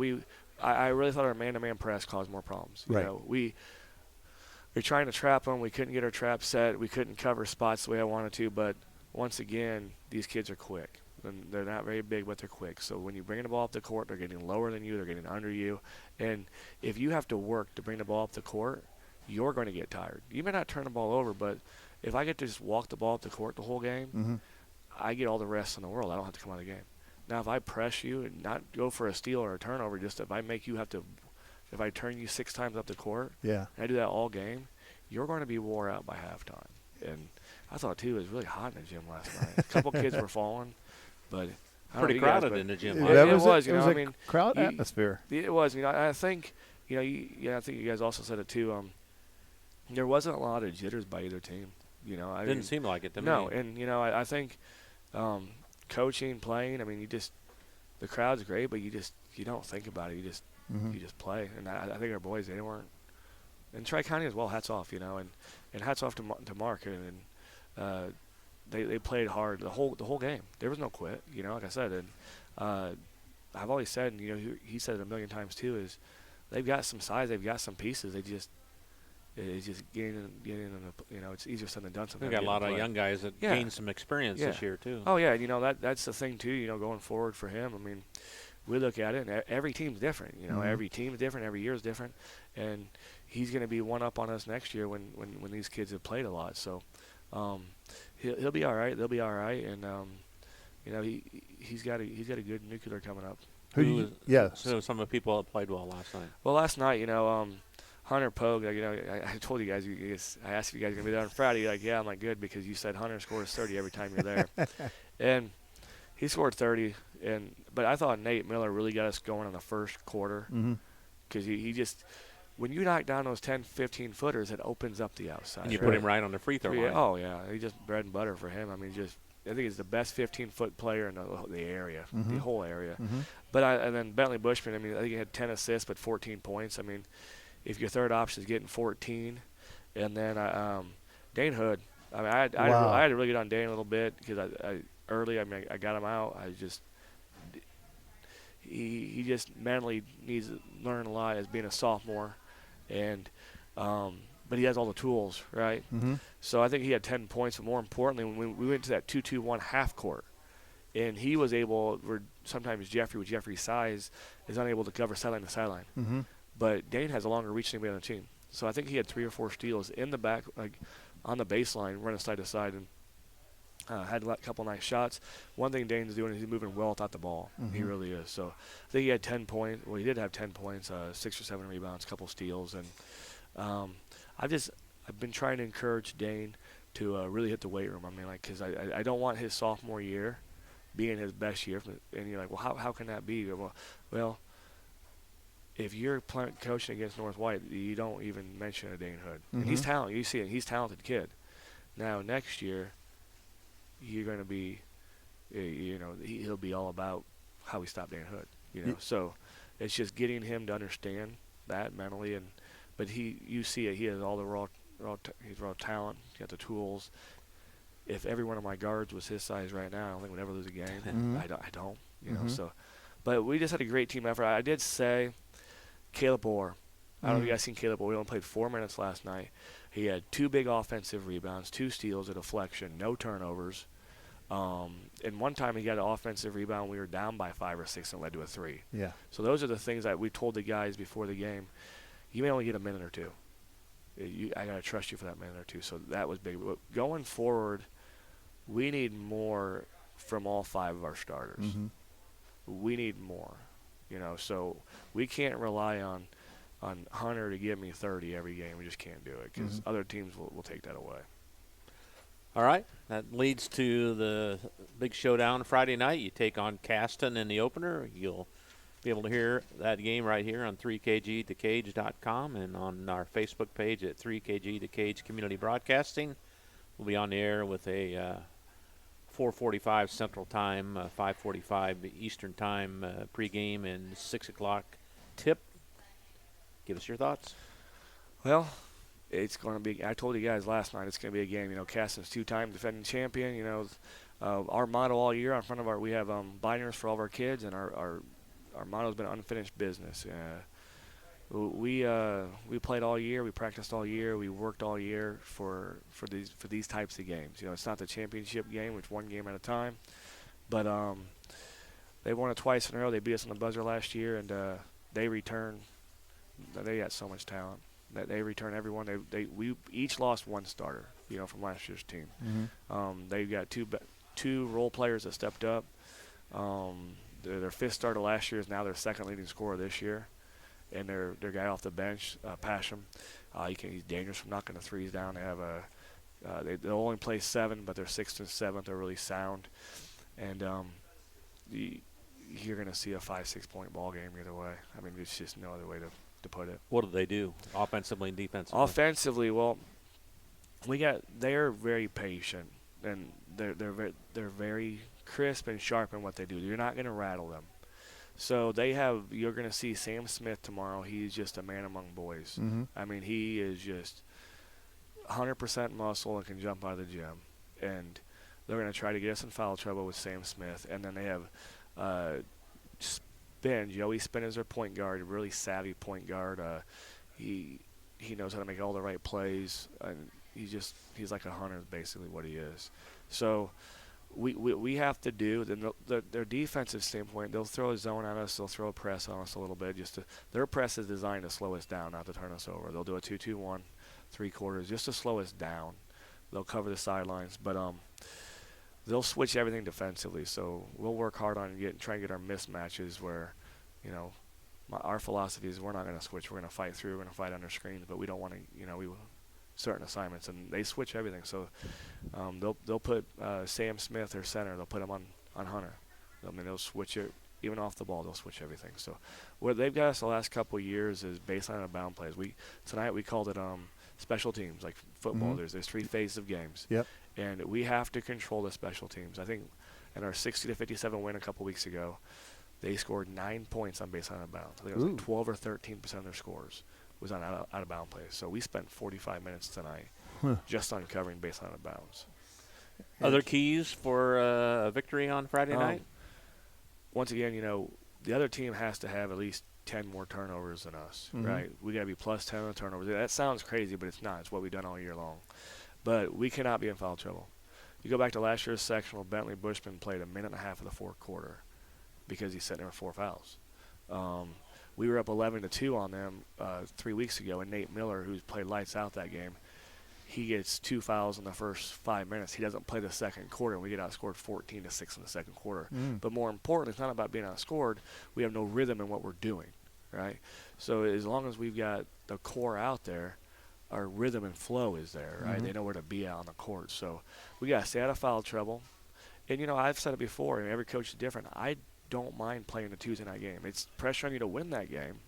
I really thought our man-to-man press caused more problems. Right. We were trying to trap them. We couldn't get our trap set. We couldn't cover spots the way I wanted to. But once again, these kids are quick. And they're not very big, but they're quick. So when you bring the ball up the court, they're getting lower than you. They're getting under you. And if you have to work to bring the ball up the court, you're going to get tired. You may not turn the ball over, but if I get to just walk the ball up the court the whole game, mm-hmm. I get all the rest in the world. I don't have to come out of the game. Now, if I press you and not go for a steal or a turnover, just if I make you have to, if I turn you 6 times up the court, yeah, and I do that all game, you're going to be wore out by halftime. And I thought, too, it was really hot in the gym last night. A couple kids were falling, but pretty crowded in the gym. It was. It was a crowd atmosphere. It was. I think, I think you guys also said it too. There wasn't a lot of jitters by either team. Didn't seem like it to me. No, and I think coaching, playing. I mean, the crowd's great, but you don't think about it. You just mm-hmm. you just play. And I think our boys, they weren't. And Tri-County as well. Hats off, and hats off to Mark and they played hard the whole game. There was no quit. Like I said, and I've always said, and he said it a million times too, is they've got some size, they've got some pieces. It's just getting in the, it's easier said than done. We've got a lot of young guys that gained some experience this year too. Oh yeah, that's the thing too. Going forward for him. I mean, we look at it, and every team's different. Mm-hmm. Every team's different, every year's different, and he's going to be one up on us next year when these kids have played a lot. So he'll be all right. They'll be all right, and he's got a good nuclear coming up. So some of the people that played well last night. Well, last night, Hunter Pogue, I told you guys, I asked if you guys were going to be there on Friday. You're like, yeah, I'm like, good, because you said Hunter scores 30 every time you're there. And he scored 30, but I thought Nate Miller really got us going in the first quarter, because he just, when you knock down those 10, 15-footers, it opens up the outside. And you put him right on the free throw line. Oh, yeah. He just bread and butter for him. I mean, I think he's the best 15-foot player in the area, mm-hmm. the whole area. Mm-hmm. But and then Bentley Bushman, I mean, I think he had 10 assists but 14 points. I mean, if your third option is getting 14, and then Dane Hood. I mean, I had to really get on Dane a little bit because I got him out. He just mentally needs to learn a lot as being a sophomore, and but he has all the tools, right? Mm-hmm. So I think he had 10 points, but more importantly, when we went to that 2-2-1 half court, and he was able, where sometimes Jeffrey, with Jeffrey's size, is unable to cover sideline to sideline. Mm-hmm. But Dane has a longer reach than anybody on the team. So I think he had 3 or 4 steals in the back, like on the baseline, running side to side, and had a couple nice shots. One thing Dane's doing is he's moving well without the ball. Mm-hmm. He really is. So I think he had 10 points. Well, he did have 10 points, 6 or 7 rebounds, a couple steals. And I've been trying to encourage Dane to really hit the weight room. I mean, like, because I don't want his sophomore year being his best year. And you're like, well, how can that be? Well, if you're coaching against North White, you don't even mention a Dane Hood. Mm-hmm. And he's talented. You see it. He's a talented kid. Now, next year, you're going to be, he'll be all about how we stop Dan Hood. So it's just getting him to understand that mentally. But you see it. He has all the raw talent. He's got the tools. If every one of my guards was his size right now, I don't think we'd ever lose a game. Mm-hmm. I don't. Mm-hmm. So, but we just had a great team effort. I did say Caleb Orr, I don't know if you guys seen Caleb, but we only played 4 minutes last night. He had 2 big offensive rebounds, 2 steals, a deflection, no turnovers. And one time he got an offensive rebound. We were down by 5 or 6 and it led to a 3. Yeah. So those are the things that we told the guys before the game. You may only get a minute or two. I got to trust you for that minute or two. So that was big. But going forward, we need more from all 5 of our starters. Mm-hmm. We need more. So we can't rely on Hunter to give me 30 every game. We just can't do it because other teams will take that away. All right. That leads to the big showdown Friday night. You take on Caston in the opener. You'll be able to hear that game right here on 3kgthecage.com and on our Facebook page at 3kg The Cage Community Broadcasting. We'll be on the air with a 4:45 Central Time, 5:45 Eastern Time pregame, and 6 o'clock tip. Give us your thoughts. Well, it's going to be, I told you guys last night, it's going to be a game. Caston's 2-time defending champion. Our motto all year on front of we have binders for all of our kids, and our motto's been unfinished business. We played all year, we practiced all year, we worked all year for these types of games. It's not the championship game, it's one game at a time, but they won it twice in a row. They beat us on the buzzer last year, and they return. They got so much talent that they return everyone. We each lost one starter, from last year's team. Mm-hmm. They've got two role players that stepped up. Their 5th starter last year is now their 2nd leading scorer this year, and their guy off the bench, Pasham, he's dangerous from knocking the threes down. They have they'll only play 7, but their 6th and 7th are really sound, and you're going to see a 5-6 point ball game either way. I mean, there's just no other way to put it. What do they do offensively and defensively? Offensively, well, they're very patient, and they're very crisp and sharp in what they do. You're not going to rattle them. So you're going to see Sam Smith tomorrow. He's just a man among boys. Mm-hmm. I mean, he is just 100% muscle and can jump out of the gym. And they're going to try to get us in foul trouble with Sam Smith. And then they have Joey Spin is their point guard, a really savvy point guard. He knows how to make all the right plays, and he's like a hunter is basically what he is. So we have to do their defensive standpoint. They'll throw a zone at us. They'll throw a press on us a little bit. Their press is designed to slow us down, not to turn us over. They'll do a 2-2-1, 3/4, just to slow us down. They'll cover the sidelines, but they'll switch everything defensively. So we'll work hard on trying to get our mismatches where, our philosophy is we're not going to switch. We're going to fight through. We're going to fight under screens, but we don't want to, we certain assignments, and they switch everything. So they'll put Sam Smith, their center, they'll put him on Hunter. I mean, they'll switch it. Even off the ball, they'll switch everything. So what they've got us the last couple of years is baseline and bound plays. Tonight we called it special teams, like football. Mm-hmm. There's 3 phases of games. Yep. And we have to control the special teams. I think in our 60-57 win a couple weeks ago, they scored 9 points on baseline and bounds. I think it was like 12 or 13% of their scores was on out of bound plays. So we spent 45 minutes tonight just on covering baseline out of bounds. Other keys for a victory on Friday night? Once again, the other team has to have at least 10 more turnovers than us, right? We got to be plus 10 on the turnovers. That sounds crazy, but it's not. It's what we've done all year long. But we cannot be in foul trouble. You go back to last year's sectional, Bentley Bushman played a minute and a half of the 4th quarter because he's sitting there with 4 fouls. We were up 11-2 on them 3 weeks ago, and Nate Miller, who's played lights out that game, he gets 2 fouls in the first 5 minutes. He doesn't play the 2nd quarter, and we get outscored 14-6 in the 2nd quarter. But more importantly, it's not about being outscored. We have no rhythm in what we're doing, right? So as long as we've got the core out there, our rhythm and flow is there, right? They know where to be out on the court. So we got to stay out of foul trouble. And, I've said it before, and every coach is different. I don't mind playing a Tuesday night game. It's pressure on you to win that game.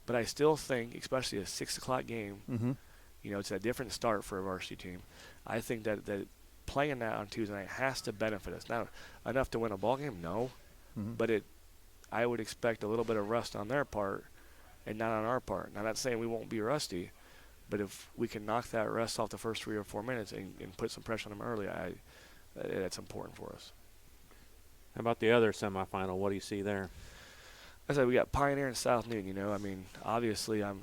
But I still think, especially a 6 o'clock game, it's a different start for a varsity team. I think that playing that on Tuesday night has to benefit us. Not enough to win a ball game, no. But I would expect a little bit of rust on their part and not on our part. Now, not saying we won't be rusty, but if we can knock that rust off the first 3 or 4 minutes and put some pressure on them early, that's important for us. How about the other semifinal? What do you see there? I said we got Pioneer and South Newton. You know, I mean, obviously I'm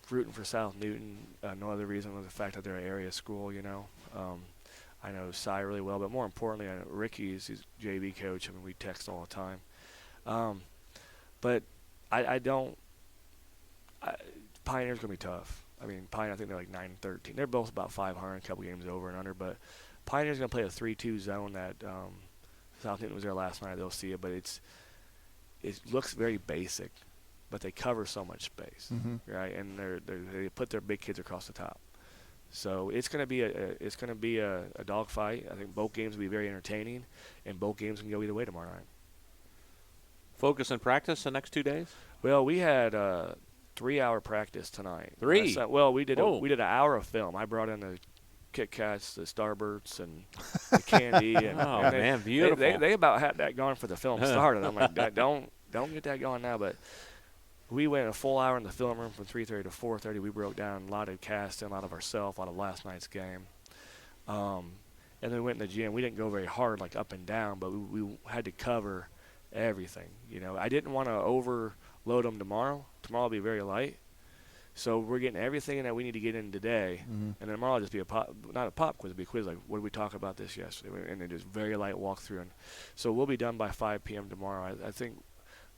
rooting for South Newton. No other reason than the fact that they're an area school. You know, I know Cy really well, but more importantly, I know Ricky's his JV coach. I mean, we text all the time. But I don't. Pioneer's gonna be tough. I mean, Pioneer, I think they're like 9-13. They're both about 500, a couple games over and under. But Pioneer's gonna play a 3-2 zone that South Newton was there last night. They'll see it, but it looks very basic, but they cover so much space, right? And they put their big kids across the top. So it's gonna be a dogfight. I think both games will be very entertaining, and both games can go either way tomorrow night. Focus and practice the next 2 days? Well, we had 3-hour practice tonight. 3? Well, we did an hour of film. I brought in the Kit Kats, the Starbursts, and the candy. And, and man, beautiful. They about had that going for the film started. I'm like, don't get that going now. But we went a full hour in the film room from 3:30 to 4:30. We broke down a lot of casting, a lot of ourselves, a lot of last night's game. And then we went in the gym. We didn't go very hard, like up and down, but we had to cover everything. You know, I didn't want to overload them tomorrow. Tomorrow will be very light. So we're getting everything that we need to get in today, and then tomorrow will just be not a pop quiz, it'll be a quiz like, what did we talk about this yesterday? And then just very light walkthrough. And so we'll be done by 5 p.m. tomorrow. I think,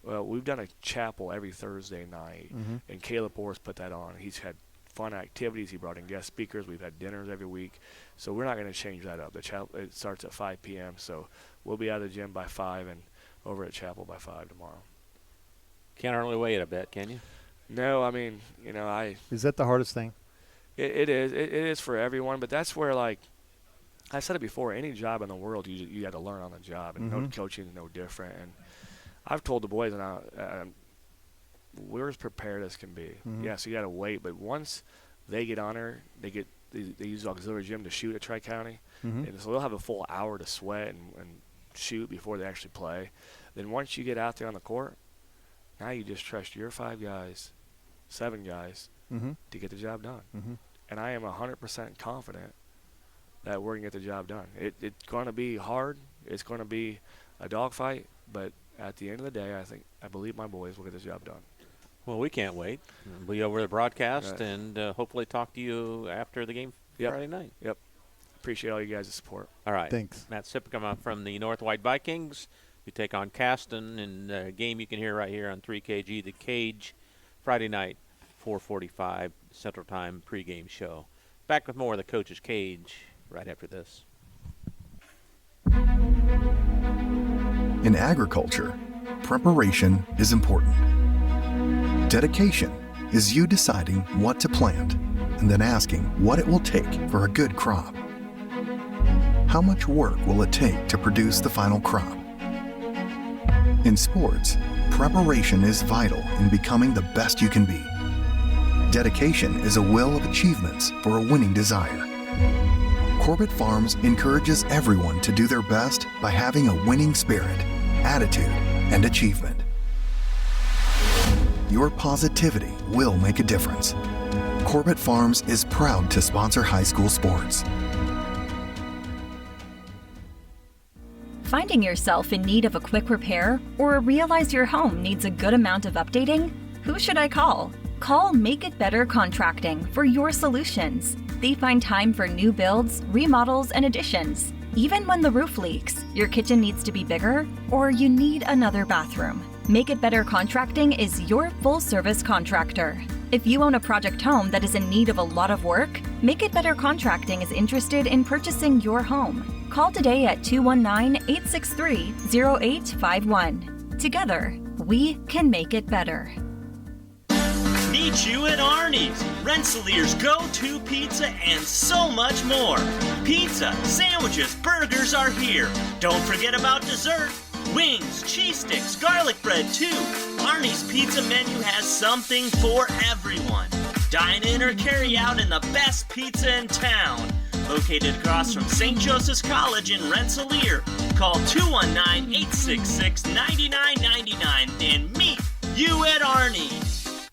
well, we've done a chapel every Thursday night, and Caleb Orr's put that on. He's had fun activities. He brought in guest speakers. We've had dinners every week. So we're not going to change that up. The chapel, it starts at 5 p.m., so we'll be out of the gym by 5 and over at chapel by 5 tomorrow. Can't hardly wait, I bet, can you? No, I mean, you know, Is that the hardest thing? It is. It is for everyone, but that's where, like, I said it before, any job in the world, you got to learn on the job, and no coaching is no different. And I've told the boys, and we're as prepared as can be. Yeah, so you got to wait, but once they get on there, they use the auxiliary gym to shoot at Tri-County, and so they'll have a full hour to sweat and shoot before they actually play. Then once you get out there on the court, now you just trust your 5 guys, 7 guys to get the job done. And I am 100% confident that we're going to get the job done. It's going to be hard. It's going to be a dogfight. But at the end of the day, I believe my boys will get the job done. Well, we can't wait. We'll be over the broadcast and hopefully talk to you after the game Friday night. Yep. Appreciate all you guys' support. All right. Thanks. Matt Sipicum from the North White Vikings. You take on Caston in a game you can hear right here on 3KG, The Cage, Friday night, 4:45 Central Time pregame show. Back with more of the Coach's Cage right after this. In agriculture, preparation is important. Dedication is you deciding what to plant and then asking what it will take for a good crop. How much work will it take to produce the final crop? In sports, preparation is vital in becoming the best you can be. Dedication is a well of achievements for a winning desire. Corbett Farms encourages everyone to do their best by having a winning spirit, attitude, and achievement. Your positivity will make a difference. Corbett Farms is proud to sponsor high school sports. Finding yourself in need of a quick repair or realize your home needs a good amount of updating? Who should I call? Call Make It Better Contracting for your solutions. They find time for new builds, remodels, and additions. Even when the roof leaks, your kitchen needs to be bigger, or you need another bathroom. Make It Better Contracting is your full-service contractor. If you own a project home that is in need of a lot of work, Make It Better Contracting is interested in purchasing your home. Call today at 219-863-0851. Together, we can make it better. Meet you at Arnie's, Rensselaer's go-to pizza and so much more. Pizza, sandwiches, burgers are here. Don't forget about dessert. Wings, cheese sticks, garlic bread too. Arnie's pizza menu has something for everyone. Dine in or carry out in the best pizza in town. Located across from St. Joseph's College in Rensselaer. Call 219-866-9999 and meet you at Arnie's.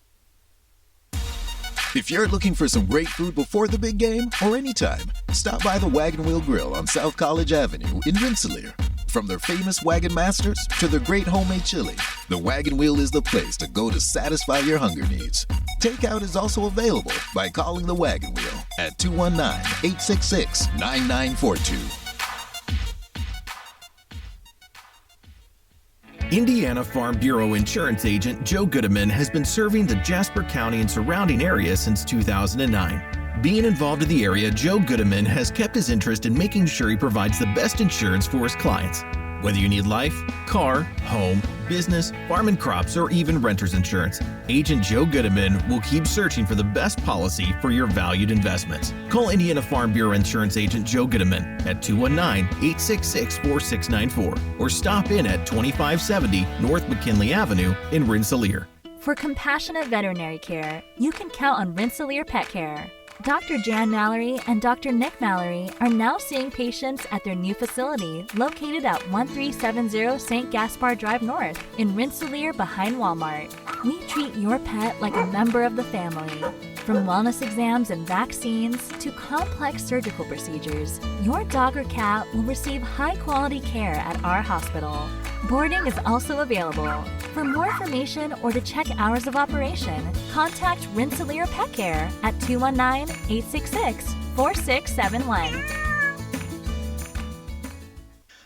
If you're looking for some great food before the big game or anytime, stop by the Wagon Wheel Grill on South College Avenue in Rensselaer. From their famous wagon masters to their great homemade chili, the Wagon Wheel is the place to go to satisfy your hunger needs. Takeout is also available by calling the Wagon Wheel at 219-866-9942. Indiana Farm Bureau insurance agent Joe Goodeman has been serving the Jasper County and surrounding area since 2009. Being involved in the area, Joe Goodeman has kept his interest in making sure he provides the best insurance for his clients. Whether you need life, car, home, business, farm and crops, or even renter's insurance, Agent Joe Goodeman will keep searching for the best policy for your valued investments. Call Indiana Farm Bureau Insurance Agent Joe Goodeman at 219-866-4694 or stop in at 2570 North McKinley Avenue in Rensselaer. For compassionate veterinary care, you can count on Rensselaer Pet Care. Dr. Jan Mallory and Dr. Nick Mallory are now seeing patients at their new facility located at 1370 St. Gaspar Drive North in Rensselaer behind Walmart. We treat your pet like a member of the family. From wellness exams and vaccines to complex surgical procedures, your dog or cat will receive high-quality care at our hospital. Boarding is also available. For more information or to check hours of operation, contact Rensselaer Pet Care at 219-866-4671.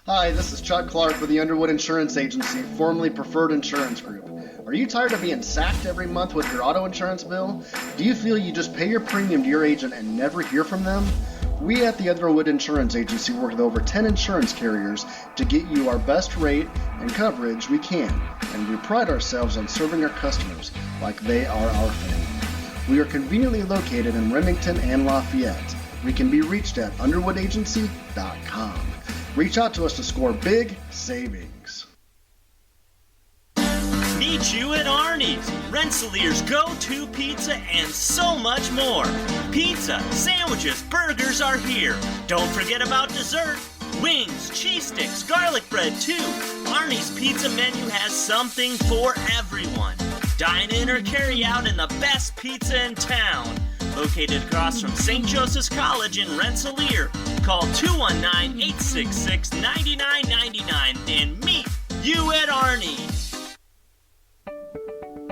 Hi, this is Chuck Clark with the Underwood Insurance Agency, formerly Preferred Insurance Group. Are you tired of being sacked every month with your auto insurance bill? Do you feel you just pay your premium to your agent and never hear from them? We at the Underwood Insurance Agency work with over 10 insurance carriers to get you our best rate and coverage we can, and we pride ourselves on serving our customers like they are our family. We are conveniently located in Remington and Lafayette. We can be reached at underwoodagency.com. Reach out to us to score big savings. Meet you at Arnie's, Rensselaer's go-to pizza and so much more. Pizza, sandwiches, burgers are here. Don't forget about dessert. Wings, cheese sticks, garlic bread too. Arnie's pizza menu has something for everyone. Dine in or carry out in the best pizza in town. Located across from St. Joseph's College in Rensselaer. Call 219-866-9999 and meet you at Arnie's.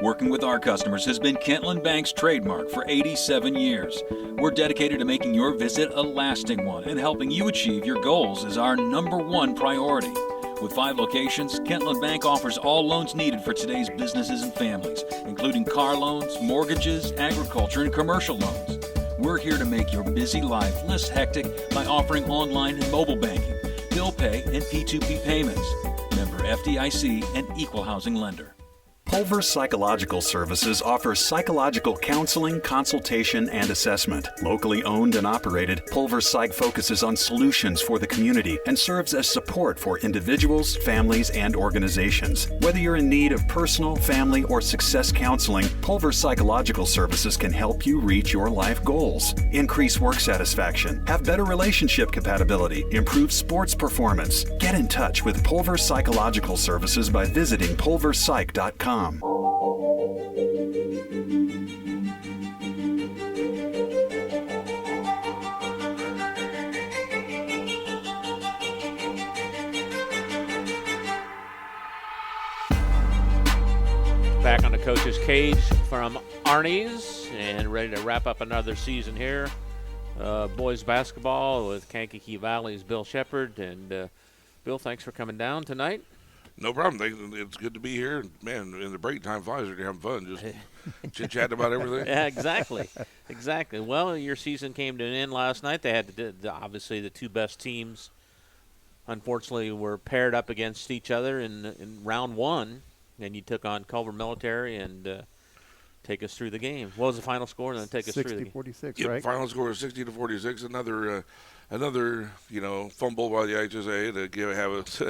Working with our customers has been Kentland Bank's trademark for 87 years. We're dedicated to making your visit a lasting one, and helping you achieve your goals is our #1 priority. With 5 locations, Kentland Bank offers all loans needed for today's businesses and families, including car loans, mortgages, agriculture, and commercial loans. We're here to make your busy life less hectic by offering online and mobile banking, bill pay, and P2P payments. Member FDIC and equal housing lender. Pulver Psychological Services offers psychological counseling, consultation, and assessment. Locally owned and operated, Pulver Psych focuses on solutions for the community and serves as support for individuals, families, and organizations. Whether you're in need of personal, family, or success counseling, Pulver Psychological Services can help you reach your life goals. Increase work satisfaction, have better relationship compatibility, improve sports performance. Get in touch with Pulver Psychological Services by visiting pulverpsych.com. Back on the Coach's Cage from Arnie's and ready to wrap up another season here. Boys basketball with Kankakee Valley's Bill Shepard. And Bill, thanks for coming down tonight. No problem. It's good to be here. Man, in the break time flies, you're having fun. Just chit-chatting about everything. Yeah, exactly. Exactly. Well, your season came to an end last night. They had obviously the 2 best teams, unfortunately, were paired up against each other in round 1, and you took on Culver Military and take us through the game. What was the final score? And then take us through the game. 60-46, Yep, right? Final score is 60-46. Another fumble by the HSA to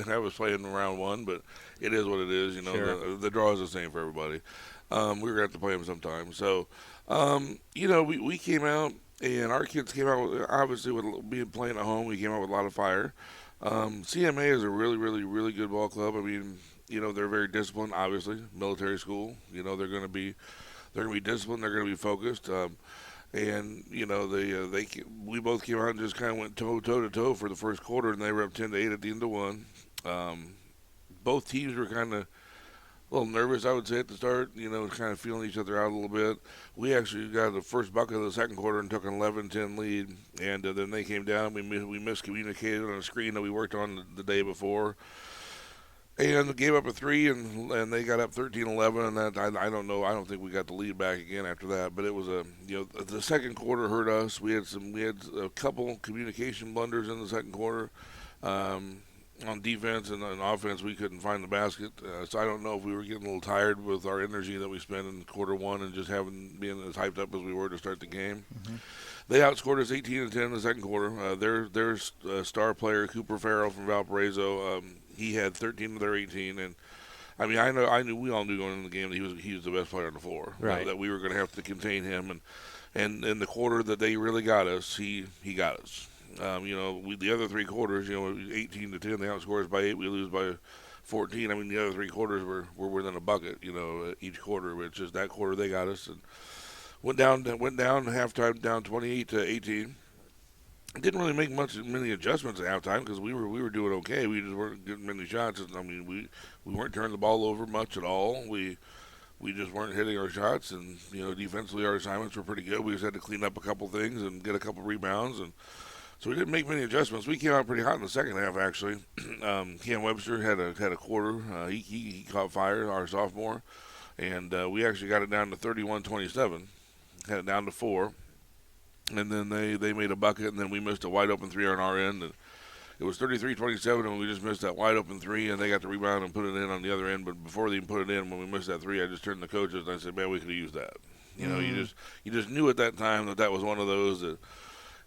have us playing in round 1, but it is what it is. Sure. The draw is the same for everybody. We're going to have to play them sometime. So, we came out, and our kids came out, obviously, with being playing at home, we came out with a lot of fire. CMA is a really, really, really good ball club. I mean, they're very disciplined, obviously, military school. They're going to be disciplined. They're going to be focused. And we both came out and just kind of went toe to toe for the first quarter, and they were up 10-8 at the end of 1. Both teams were kind of a little nervous, I would say, at the start, kind of feeling each other out a little bit. We actually got the first bucket of the second quarter and took an 11-10 lead, and then they came down. We miscommunicated on a screen that we worked on the day before, and gave up a three, and they got up 13-11, and that I don't know. I don't think we got the lead back again after that. But it was the second quarter hurt us. We had a couple communication blunders in the second quarter. On defense and on offense, we couldn't find the basket. So I don't know if we were getting a little tired with our energy that we spent in quarter one and just being as hyped up as we were to start the game. Mm-hmm. They outscored us 18-10 in the second quarter. Their star player, Cooper Farrell from Valparaiso, he had 13 of their 18, and I mean, we all knew going into the game that he was the best player on the floor. Right. That we were going to have to contain him, and in the quarter that they really got us, he got us. The other three quarters, 18-10, they outscore us by 8, we lose by 14. I mean, the other three quarters were within a bucket, each quarter, which is that quarter they got us. And went down halftime down 28-18. Didn't really make many adjustments at halftime because we were doing okay. We just weren't getting many shots. I mean, we weren't turning the ball over much at all. We just weren't hitting our shots, and defensively our assignments were pretty good. We just had to clean up a couple things and get a couple rebounds, and so we didn't make many adjustments. We came out pretty hot in the second half, actually. Cam Webster had a quarter. He caught fire, our sophomore, and we actually got it down to 31-27. Had it down to 4, and then they made a bucket, and then we missed a wide open 3 on our end. And it was 33-27, and we just missed that wide open 3, and they got the rebound and put it in on the other end. But before they even put it in, when we missed that 3, I just turned to the coaches and I said, "Man, we could have used that." You just knew at that time that was one of those that.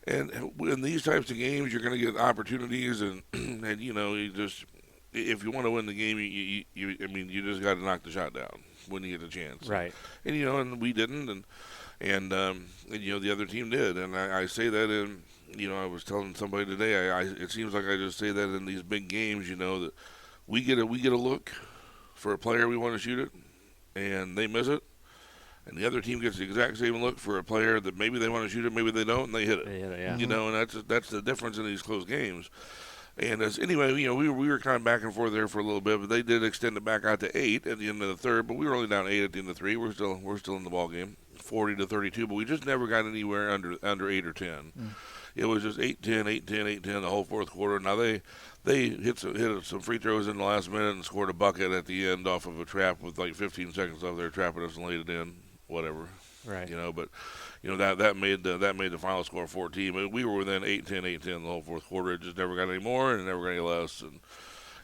And in these types of games, you're going to get opportunities, and you just, if you want to win the game, you just got to knock the shot down when you get a chance, right? And and we didn't, and the other team did, and I say that in, I was telling somebody today, it seems like I just say that in these big games, that we get a look for a player, we want to shoot it, and they miss it. And the other team gets the exact same look for a player that maybe they want to shoot it, maybe they don't, and they hit it. Yeah. And that's the difference in these close games. And anyway, we were kind of back and forth there for a little bit, but they did extend it back out to 8 at the end of the third. But we were only down 8 at the end of 3. We're still in the ball game, 40-32. But we just never got anywhere under 8 or 10. It was just 8-10, 8-10, 8-10 the whole fourth quarter. Now they hit some free throws in the last minute and scored a bucket at the end off of a trap with like 15 seconds left. They were trapping us and laid it in. Whatever, right? But that made the final score 14. But we were within 8-10, 8-10 the whole fourth quarter. It just never got any more and never got any less, and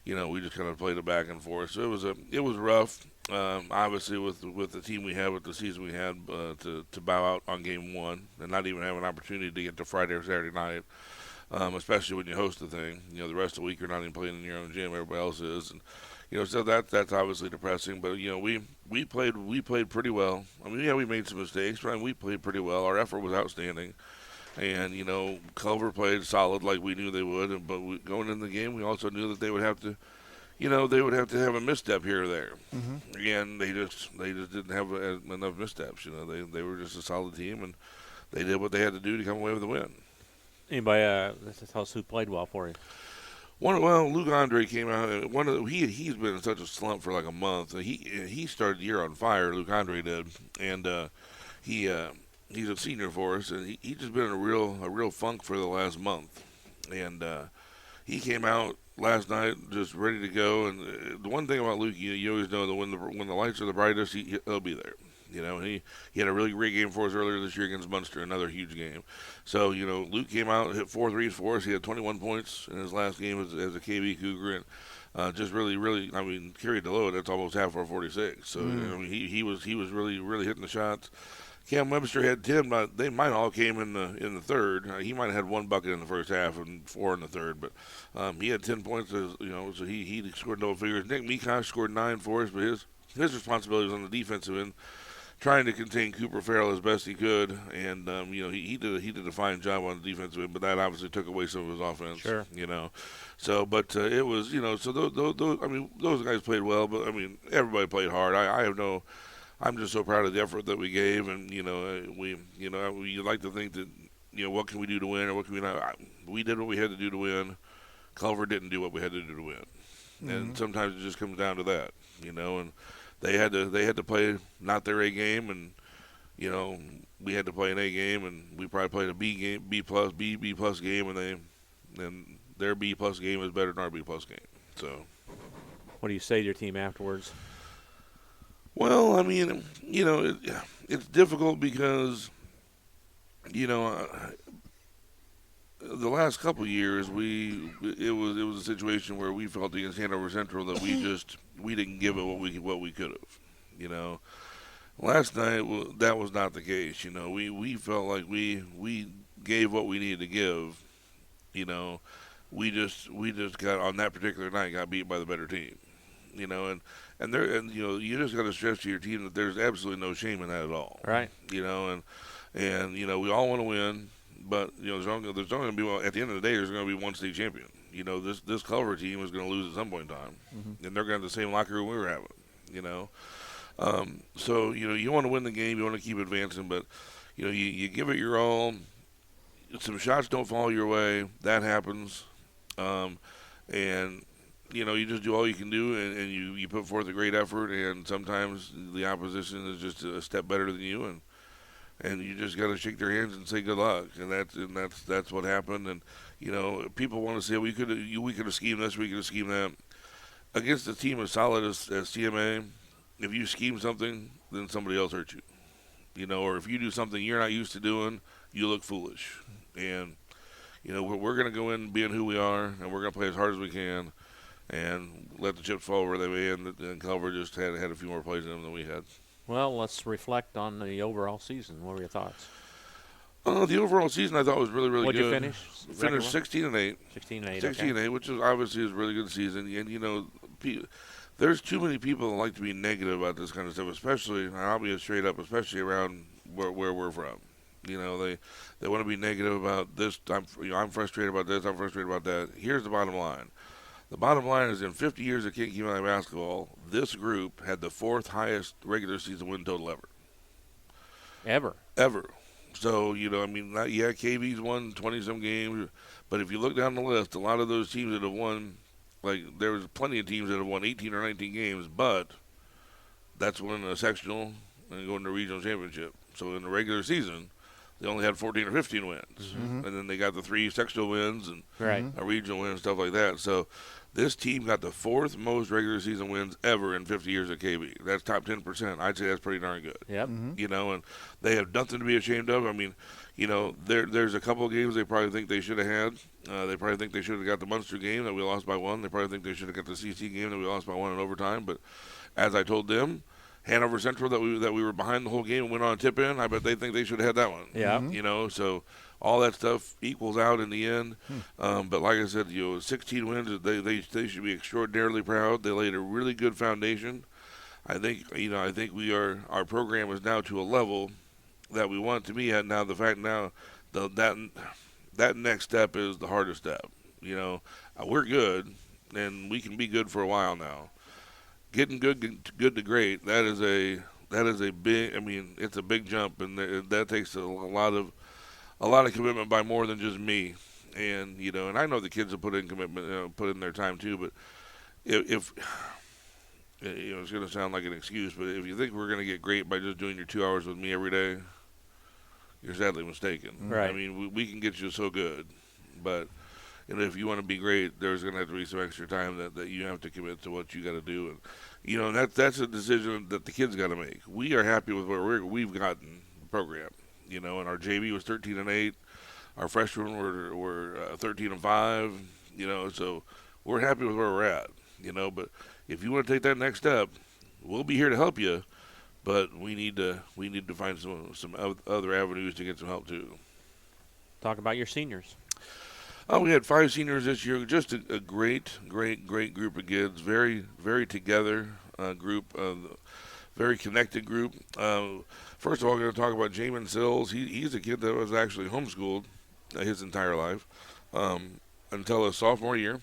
we just kind of played it back and forth. So it was rough. Obviously, with the team we had, with the season we had, to bow out on game one and not even have an opportunity to get to Friday or Saturday night, especially when you host the thing. The rest of the week you're not even playing in your own gym. Everybody else is, and so that's obviously depressing. But we played pretty well. I mean, we made some mistakes, but we played pretty well. Our effort was outstanding, and Culver played solid like we knew they would. But going into the game, we also knew that they would have to. They would have to have a misstep here or there. Mm-hmm. Again, they just didn't have enough missteps. They were just a solid team, and they did what they had to do to come away with the win. Anybody? Let's tell us who played well for you. Luke Andre came out. He's been in such a slump for like a month. He started the year on fire. Luke Andre did, and he's a senior for us, and he's just been in a real funk for the last month. And he came out last night just ready to go. And the one thing about Luke, you always know that when the lights are the brightest, he'll be there. He had a really great game for us earlier this year against Munster, another huge game. So, Luke came out and hit 4 threes for us. He had 21 points in his last game as a KB Cougar, and just really, carried the load. That's almost half our 46. So, he was really, really hitting the shots. Cam Webster had 10, but they might all came in the third. He might have had 1 bucket in the first half and 4 in the third, but he had 10 points. So he scored double figures. Nick Mikosh scored 9 for us, but his responsibility was on the defensive end, trying to contain Cooper Farrell as best he could, and he did a fine job on the defensive end, but that obviously took away some of his offense. Sure. So, but it was so those guys played well, but everybody played hard. I'm just so proud of the effort that we gave, and we like to think that what can we do to win, or what can we not. We did what we had to do to win. Culver didn't do what we had to do to win. and sometimes it just comes down to that, And they had to play not their A game, and we had to play an A game, and we probably played a B game, B plus game, and their B plus game is better than our B plus game. So, what do you say to your team afterwards? Well, I mean, it's difficult because, the last couple of years it was a situation where we felt against Hanover Central that we didn't give it what we could have. Last night that was not the case. We felt like we gave what we needed to give. We just got on that particular night got beat by the better team. And you just got to stress to your team that there's absolutely no shame in that at all. Right. We all want to win, but there's only going to be at the end of the day there's going to be one state champion. This Culver team is going to lose at some point in time, and they're going to have the same locker room we were having. So you want to win the game, you want to keep advancing, but you give it your all. Some shots don't fall your way, that happens, and you just do all you can do, and you put forth a great effort, and sometimes the opposition is just a step better than you, and you just got to shake their hands and say good luck, and that's what happened. And people want to say we could have schemed this, we could have schemed that. Against a team as solid as CMA, if you scheme something, then somebody else hurts you. Or if you do something you're not used to doing, you look foolish. And we're going to go in being who we are, and we're going to play as hard as we can, and let the chips fall where they may. And Culver just had a few more plays in them than we had. Well, let's reflect on the overall season. What were your thoughts? The overall season I thought was really, really What'd good. What'd you finish? Finished 16-8. 16-8. 16-8, which is obviously is a really good season. And there's too many people that like to be negative about this kind of stuff, especially, and I'll be straight up, especially around where we're from. They want to be negative about this. I'm frustrated about this. I'm frustrated about that. Here's the bottom line. The bottom line is in 50 years of Kankakee Valley basketball, this group had the 4th highest regular season win total ever. Ever. So, KV's won 20-some games, but if you look down the list, a lot of those teams that have won, there was plenty of teams that have won 18 or 19 games, but that's winning a sectional and going to a regional championship. So in the regular season, they only had 14 or 15 wins. And then they got the 3 sectional wins and a regional win and stuff like that. So this team got the 4th most regular season wins ever in 50 years at KB. That's top 10%. I'd say that's pretty darn good. Yep. And they have nothing to be ashamed of. I mean, there's a couple of games they probably think they should have had. They probably think they should have got the Munster game that we lost by 1. They probably think they should have got the CC game that we lost by 1 in overtime. But as I told them, Hanover Central that we were behind the whole game and went on a tip in, I bet they think they should have had that one. Yeah. So all that stuff equals out in the end. But like I said, 16 wins, they should be extraordinarily proud. They laid a really good foundation. I think our program is now to a level that we want it to be at now. The fact now that next step is the hardest step. We're good and we can be good for a while now. Getting good to great, that is a big. I mean, it's a big jump, and that takes a lot of commitment by more than just me. And and I know the kids have put in commitment, put in their time too. But if it's going to sound like an excuse, but if you think we're going to get great by just doing your 2 hours with me every day, you're sadly mistaken. Right. I mean, we can get you so good, but. If you want to be great, there's going to have to be some extra time that you have to commit to what you got to do, and that's a decision that the kids got to make. We are happy with where we've gotten the program, and our JV was 13-8, our freshmen were 13-5, so we're happy with where we're at, But if you want to take that next step, we'll be here to help you, but we need to find some other avenues to get some help too. Talk about your seniors. We had 5 seniors this year. Just a great group of kids. Very, very together group. Very connected group. First of all, I'm going to talk about Jamin Sills. He's a kid that was actually homeschooled his entire life until his sophomore year,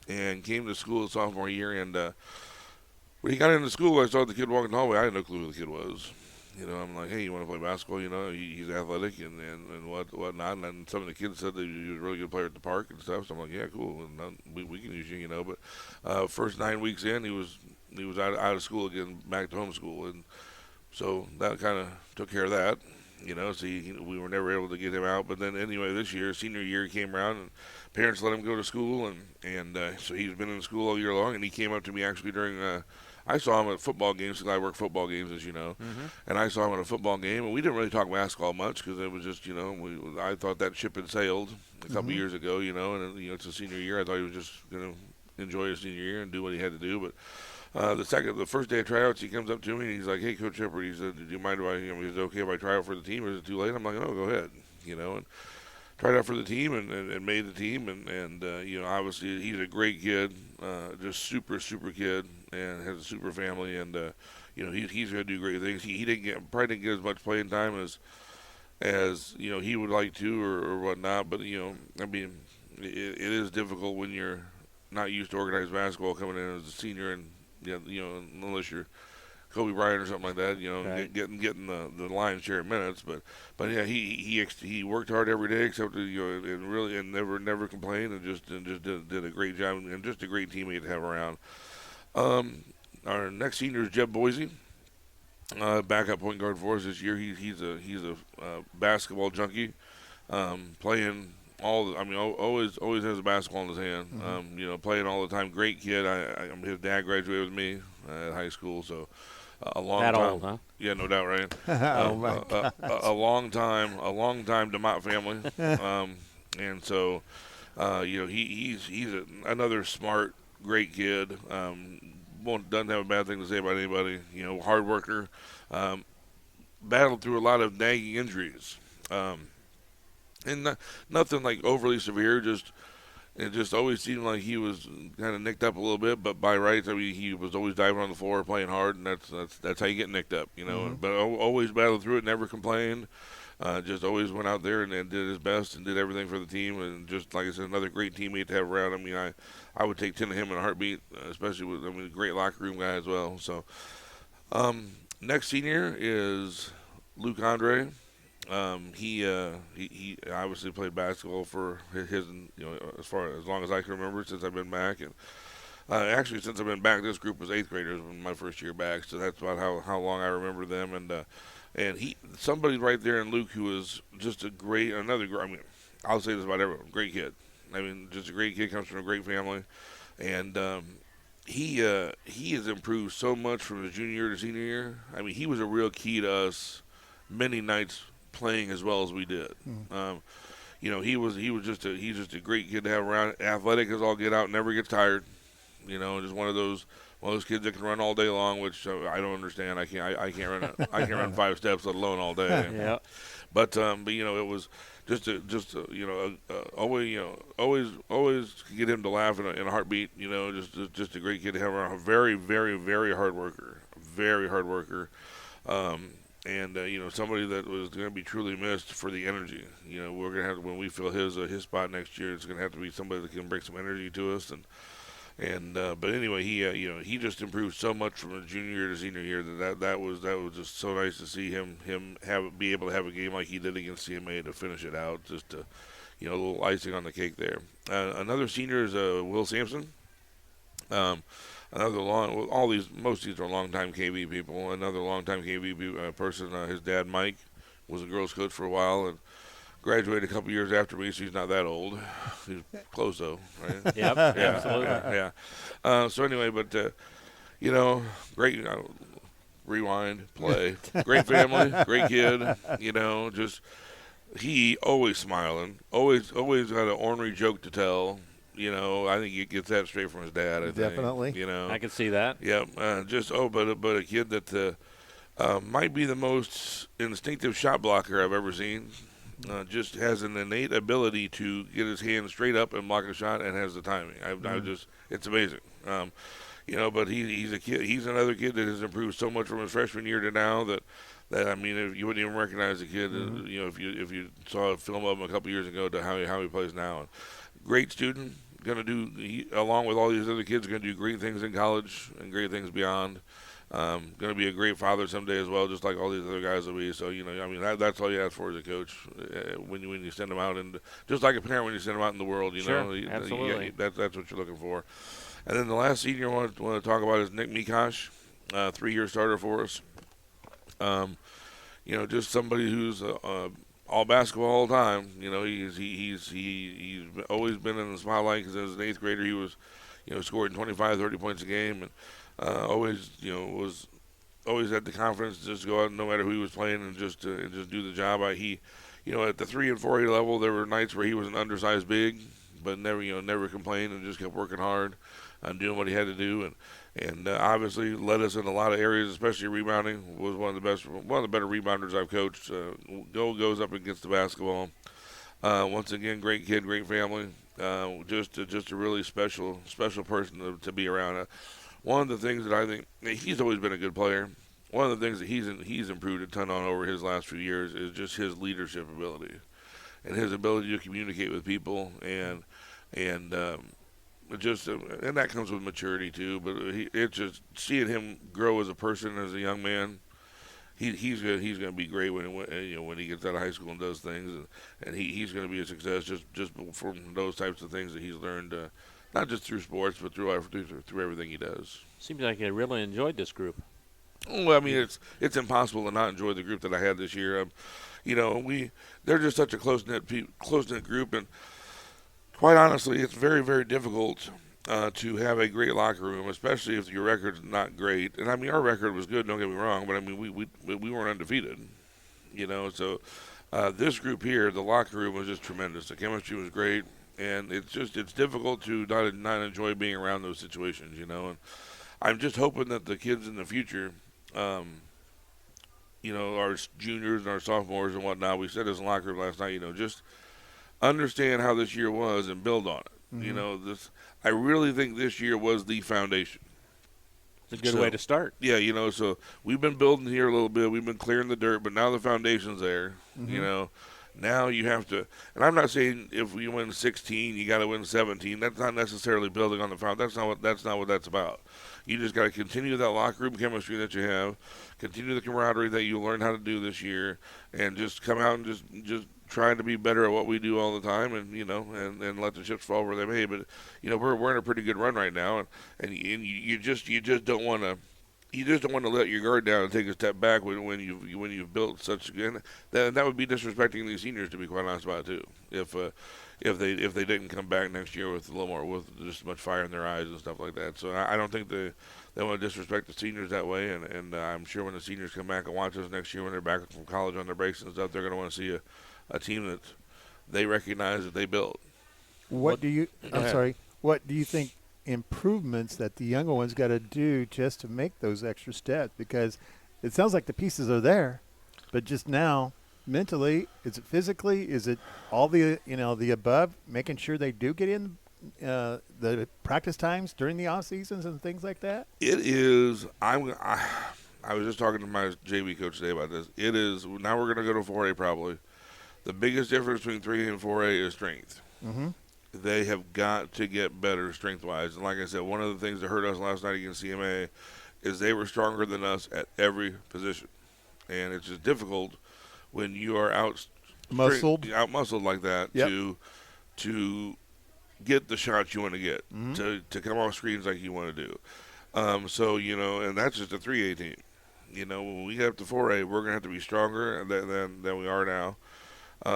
and came to school his sophomore year. And when he got into school, I saw the kid walking the hallway. I had no clue who the kid was. I'm like, hey, you want to play basketball? He's athletic and whatnot. And then some of the kids said that he was a really good player at the park and stuff. So I'm like, yeah, cool. And we can use you, But first 9 weeks in, he was out of school again, back to homeschool, and so that kind of took care of that. So we were never able to get him out. But then anyway, this year, senior year, he came around and parents let him go to school, and so he's been in school all year long. And he came up to me actually during. I saw him at football games because I work football games, as you know. Mm-hmm. And I saw him at a football game, and we didn't really talk basketball much because it was just, I thought that ship had sailed a couple years ago, and it's a senior year. I thought he was just going to enjoy his senior year and do what he had to do. But the first day of tryouts, he comes up to me and he's like, "Hey, Coach Shepard," he said, "Do you mind if is it okay if I try out for the team, or is it too late?" I'm like, "No, go ahead," and tried out for the team and made the team, and obviously he's a great kid, just super kid, and has a super family, and he's going to do great things. He probably didn't get as much playing time as he would like to or whatnot, but it is difficult when you're not used to organized basketball coming in as a senior, and unless you're Kobe Bryant or something like that, right. getting the lion's share of minutes. But yeah, he worked hard every day, except and never complained, and just did a great job, and just a great teammate to have around. Our next senior is Jeb Boise, backup point guard for us this year. He's a basketball junkie, playing always has a basketball in his hand. Mm-hmm. Playing all the time. Great kid. His dad graduated with me at high school, so a long that time. Old, huh? Yeah, no doubt, right? Oh my God. A long time DeMott family, and so he's another smart, great kid. Doesn't have a bad thing to say about anybody. Hard worker. Battled through a lot of nagging injuries. And nothing like overly severe. It just always seemed like he was kind of nicked up a little bit. But by rights, he was always diving on the floor, playing hard, and that's how you get nicked up, Mm-hmm. But always battled through it, never complained. Just always went out there and did his best and did everything for the team. And just like I said, another great teammate to have around. I would take 10 of him in a heartbeat, especially with a great locker room guy as well. So next senior is Luke Andre. He obviously played basketball for his as long as I can remember, since I've been back, and actually since I've been back, this group was 8th graders when my first year back, so that's about how long I remember them. And somebody right there in Luke who was just I'll say this about everyone, great kid. Just a great kid, comes from a great family, and he has improved so much from his junior year to senior year. He was a real key to us many nights playing as well as we did. He's just a great kid to have around. Athletic as all get out, never gets tired. Just one of those kids that can run all day long, which I don't understand. I can't run 5 steps, let alone all day. Yeah. But it was always get him to laugh in a heartbeat. Just a great kid to have around. A very, very, very hard worker. Very hard worker. And somebody that was going to be truly missed for the energy. We're going to have, when we fill his spot next year, it's going to have to be somebody that can bring some energy to us. But anyway, he just improved so much from his junior year to senior year that was just so nice to see him be able to have a game like he did against CMA to finish it out. Just a little icing on the cake there. Another senior is Will Sampson. Most of these are longtime KV people. Another longtime KV person, his dad Mike, was a girls' coach for a while and graduated a couple years after me, so he's not that old. He's close though, right? Yep, absolutely. Yeah. So anyway, but great. Rewind, play. Great family, great kid. Just he always smiling, always had an ornery joke to tell. I think he gets that straight from his dad. I think. Definitely. I can see that. Yep. But a kid that might be the most instinctive shot blocker I've ever seen. Just has an innate ability to get his hand straight up and block a shot, and has the timing. It's amazing. But he's a kid. He's another kid that has improved so much from his freshman year to now that if you wouldn't even recognize the kid. If you saw a film of him a couple years ago to how he plays now. And great student. Along with all these other kids, going to do great things in college and great things beyond. Going to be a great father someday as well, just like all these other guys will be. So, I mean, that's all you ask for as a coach when you send them out, and just like a parent when you send them out in the world. Sure, absolutely. That's what you're looking for. And then the last senior I want to talk about is Nick Mikosh, 3-year starter for us. Just somebody who's all basketball all the time. He's always been in the spotlight because as an 8th grader he was, scoring 25, 30 points a game, and always, was always had the confidence to just go out no matter who he was playing and just do the job. At the 3 and 4A level, there were nights where he was an undersized big, but never complained and just kept working hard and doing what he had to do, and obviously led us in a lot of areas, especially rebounding. Was one of the better rebounders I've coached. Goes up against the basketball. Once again, great kid, great family. Just a really special person to be around. One of the things that I think he's always been a good player. One of the things that he's improved a ton on over his last few years is just his leadership ability and his ability to communicate with people and that comes with maturity too. But it's just seeing him grow as a person, as a young man. He's going to be great when he gets out of high school and does things, and he's going to be a success just from those types of things that he's learned, not just through sports but through everything he does. Seems like I really enjoyed this group. Well, I mean, it's impossible to not enjoy the group that I had this year. They're just such a close knit group, and quite honestly, it's very, very difficult to have a great locker room, especially if your record's not great. And I mean, our record was good, don't get me wrong, but I mean, we weren't undefeated. So this group here, the locker room was just tremendous. The chemistry was great, and it's difficult to not enjoy being around those situations. And I'm just hoping that the kids in the future, our juniors and our sophomores and whatnot, we said this in the locker room last night, just understand how this year was and build on it. Mm-hmm. I really think this year was the foundation. It's a good way to start. Yeah, so we've been building here a little bit. We've been clearing the dirt, but now the foundation's there. Mm-hmm. Now you have to, and I'm not saying if you win 16, you got to win 17. That's not necessarily building on the foundation. That's not what that's about. You just got to continue that locker room chemistry that you have, continue the camaraderie that you learned how to do this year, and just come out and just trying to be better at what we do all the time, and and let the chips fall where they may. But we're in a pretty good run right now, and you just don't want to. You just don't want to let your guard down and take a step back when you've built such. And that would be disrespecting these seniors, to be quite honest about it too. If they didn't come back next year with a little more, with just as much fire in their eyes and stuff like that. So I don't think they want to disrespect the seniors that way. And I'm sure when the seniors come back and watch us next year when they're back from college on their breaks and stuff, they're going to want to see a team that they recognize that they built. What do you think improvements that the younger ones got to do just to make those extra steps? Because it sounds like the pieces are there, but just now mentally, is it physically, is it all the the above, making sure they do get in the practice times during the off seasons and things like that? It is. I was just talking to my JV coach today about this. It is. Now we're going to go to 4A probably. The biggest difference between 3A and 4A is strength. Mm-hmm. They have got to get better strength-wise. And like I said, one of the things that hurt us last night against CMA is they were stronger than us at every position. And it's just difficult when you are out-muscled like that. Yep. to get the shots you want to get, mm-hmm. to come off screens like you want to do. And that's just a 3A team. When we get up to 4A, we're going to have to be stronger than we are now.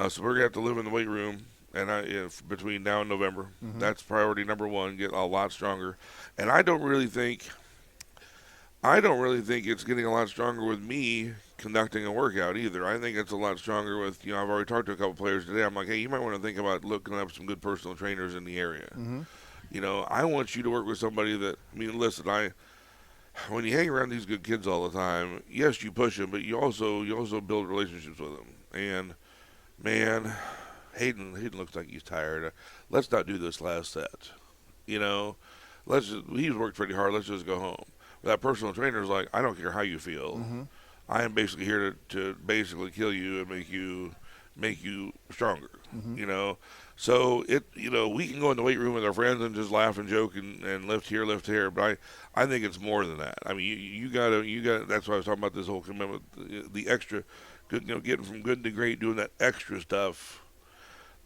So we're going to have to live in the weight room. And between now and November, mm-hmm. that's priority number one. Get a lot stronger, and I don't really think it's getting a lot stronger with me conducting a workout either. I think it's a lot stronger with I've already talked to a couple players today. I'm like, hey, you might want to think about looking up some good personal trainers in the area. Mm-hmm. I want you to work with somebody that. I mean, listen, when you hang around these good kids all the time, yes, you push them, but you also build relationships with them. And man. Hayden looks like he's tired. Let's not do this last set. He's worked pretty hard. Let's just go home. But that personal trainer is like, I don't care how you feel. Mm-hmm. I am basically here to basically kill you and make you make you stronger. Mhm. You know, so we can go in the weight room with our friends and just laugh and joke and lift here, but I think it's more than that. I mean, you gotta. That's why I was talking about this whole commitment, the extra, good, getting from good to great, doing that extra stuff.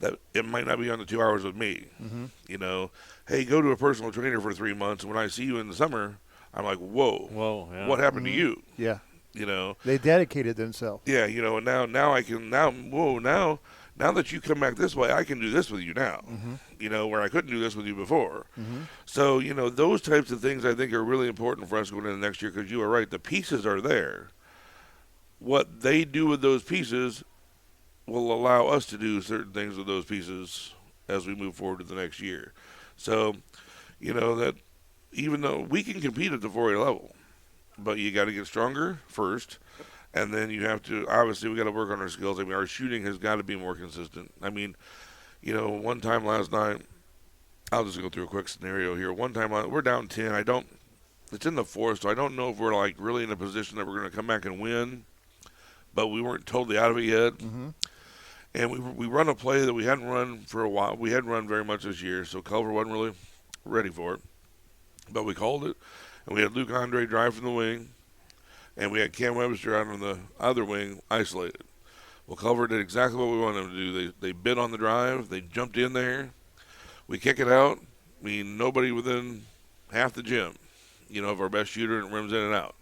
That it might not be on the 2 hours with me. Mhm. You know, hey, go to a personal trainer for 3 months, and when I see you in the summer, I'm like, whoa, yeah. what happened Mhm. to you? Yeah. You know, They dedicated themselves. yeah, and now I can now that you come back this way, I can do this with you now. Mhm. Where I couldn't do this with you before. Mhm. So those types of things I think are really important for us going into next year, because you are right, the pieces are there. What they do with those pieces will allow us to do certain things with those pieces as we move forward to the next year. So, that even though we can compete at the 4A level, but you got to get stronger first, and then you have to, obviously, we got to work on our skills. I mean, our shooting has got to be more consistent. I mean, one time last night, I'll just go through a quick scenario here. One time, we're down 10. It's in the fourth, so I don't know if we're like really in a position that we're going to come back and win, but we weren't totally out of it yet. Mhm. And we run a play that we hadn't run for a while. We hadn't run very much this year, so Culver wasn't really ready for it. But we called it, and we had Luke Andre drive from the wing, and we had Cam Webster out on the other wing isolated. Well, Culver did exactly what we wanted them to do. They bid on the drive. They jumped in there. We kick it out. I mean, nobody within half the gym, of our best shooter, and rims in and out.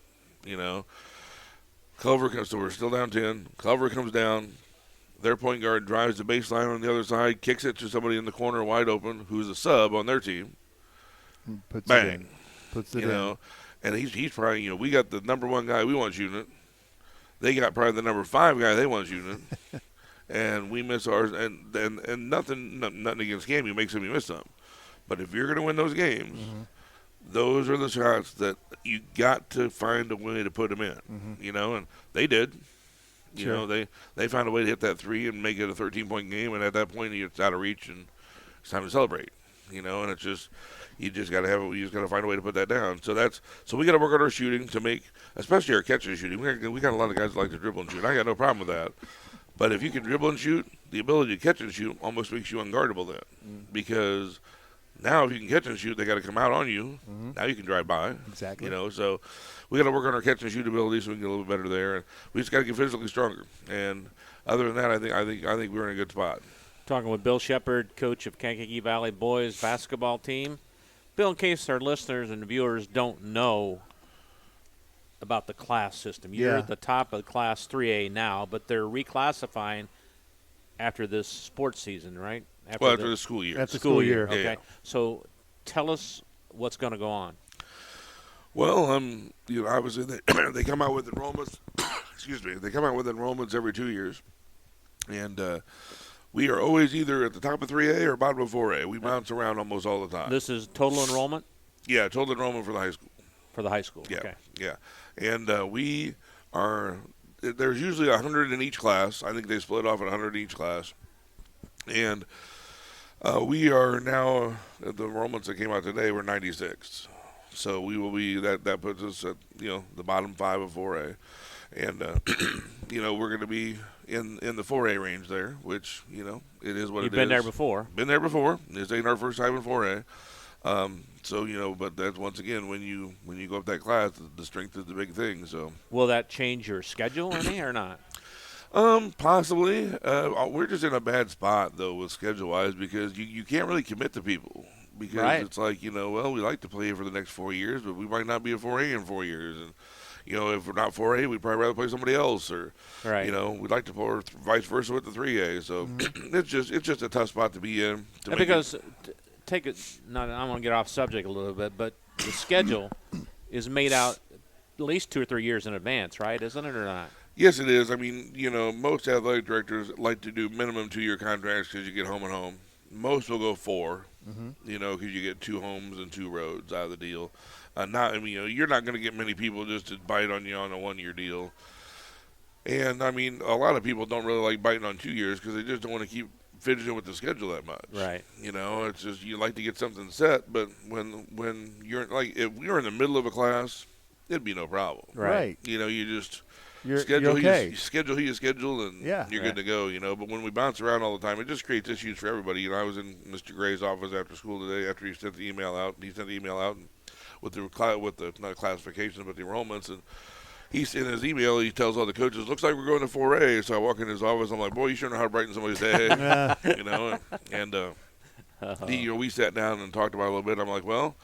Culver comes, so we're still down 10. Culver comes down. Their point guard drives the baseline on the other side, kicks it to somebody in the corner wide open, who's a sub on their team. Puts Bang. it in. Puts it in. And he's probably, we got the number one guy we want shooting it. They got probably the number 5 guy they want shooting it. And we miss ours. And nothing against Cam, you make some, you miss some. But if you're going to win those games, those are the shots that you got to find a way to put them in. And they did. Sure. They found a way to hit that 3 and make it a 13-point game, and at that point it's out of reach and it's time to celebrate. And it's just you just got to find a way to put that down. So we got to work on our shooting to make, especially our catch and shooting. We got a lot of guys that like to dribble and shoot. I got no problem with that. But if you can dribble and shoot, the ability to catch and shoot almost makes you unguardable then, because now if you can catch and shoot, they got to come out on you. Now you can drive by. Exactly. So we got to work on our catch and shoot ability so we can get a little bit better there. And we just got to get physically stronger. And other than that, I think we're in a good spot. Talking with Bill Shepard, coach of Kankakee Valley boys basketball team. Bill, in case our listeners and viewers don't know about the class system, you're at the top of Class 3A now, but they're reclassifying after this sports season, right? After the school year. After school year. Okay. Yeah. So tell us what's going to go on. Well, obviously they come out with enrollments. Excuse me. They come out with enrollments every 2 years, and we are always either at the top of 3A or bottom of 4A. We bounce around almost all the time. This is total enrollment? Yeah, total enrollment for the high school. For the high school. Yeah, Okay. yeah. And we are. There's usually 100 in each class. I think they split off at 100 in each class, and we are now at the enrollments that came out today. We're 96. So we will be that puts us at the bottom 5 of 4A, and we're going to be in the 4A range there, which it is what You've it is. been there before. Been there before. This ain't our first time in 4A. So but that's once again when you go up that class, the strength is the big thing. So will that change your schedule any or not? Possibly. We're just in a bad spot though with schedule wise, because you can't really commit to people. Because it's like, we like to play for the next 4 years, but we might not be a 4A in 4 years. And, if we're not 4A, we'd probably rather play somebody else. Or, we'd like to play vice versa with the 3A. So it's just a tough spot to be in. Because, I want to get off subject a little bit, but the schedule is made out at least 2 or 3 years in advance, right? Isn't it or not? Yes, it is. I mean, most athletic directors like to do minimum 2-year contracts because you get home and home. Most will go 4. Because you get 2 homes and 2 roads out of the deal. You're not going to get many people just to bite on you on a 1-year deal. And, a lot of people don't really like biting on 2 years because they just don't want to keep fidgeting with the schedule that much. Right. It's just you like to get something set, but when you're like, if we were in the middle of a class, it'd be no problem. Right. You just, you're schedule okay. you schedule who you schedule, and you're good to go. But when we bounce around all the time, it just creates issues for everybody. I was in Mr. Gray's office after school today after he sent the email out. He sent the email out with the not classifications but the enrollments, and he's in his email. He tells all the coaches, "Looks like we're going to 4A." So I walk in his office. I'm like, "Boy, you sure know how to brighten somebody's day." We sat down and talked about it a little bit. I'm like, "Well,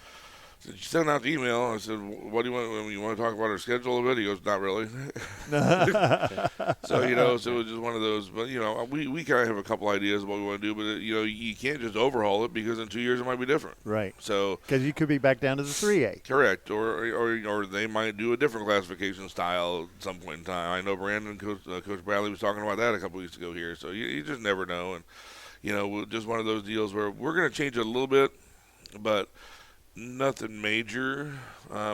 since you sent out the email," I said, "What do you want? You want to talk about our schedule a bit?" He goes, "Not really." So so it was just one of those. But we kind of have a couple ideas of what we want to do, but you can't just overhaul it because in 2 years it might be different. Right. So because you could be back down to the 3A. Correct, or they might do a different classification style at some point in time. I know Brandon, Coach Bradley was talking about that a couple weeks ago here. So you just never know, and just one of those deals where we're going to change it a little bit, but nothing major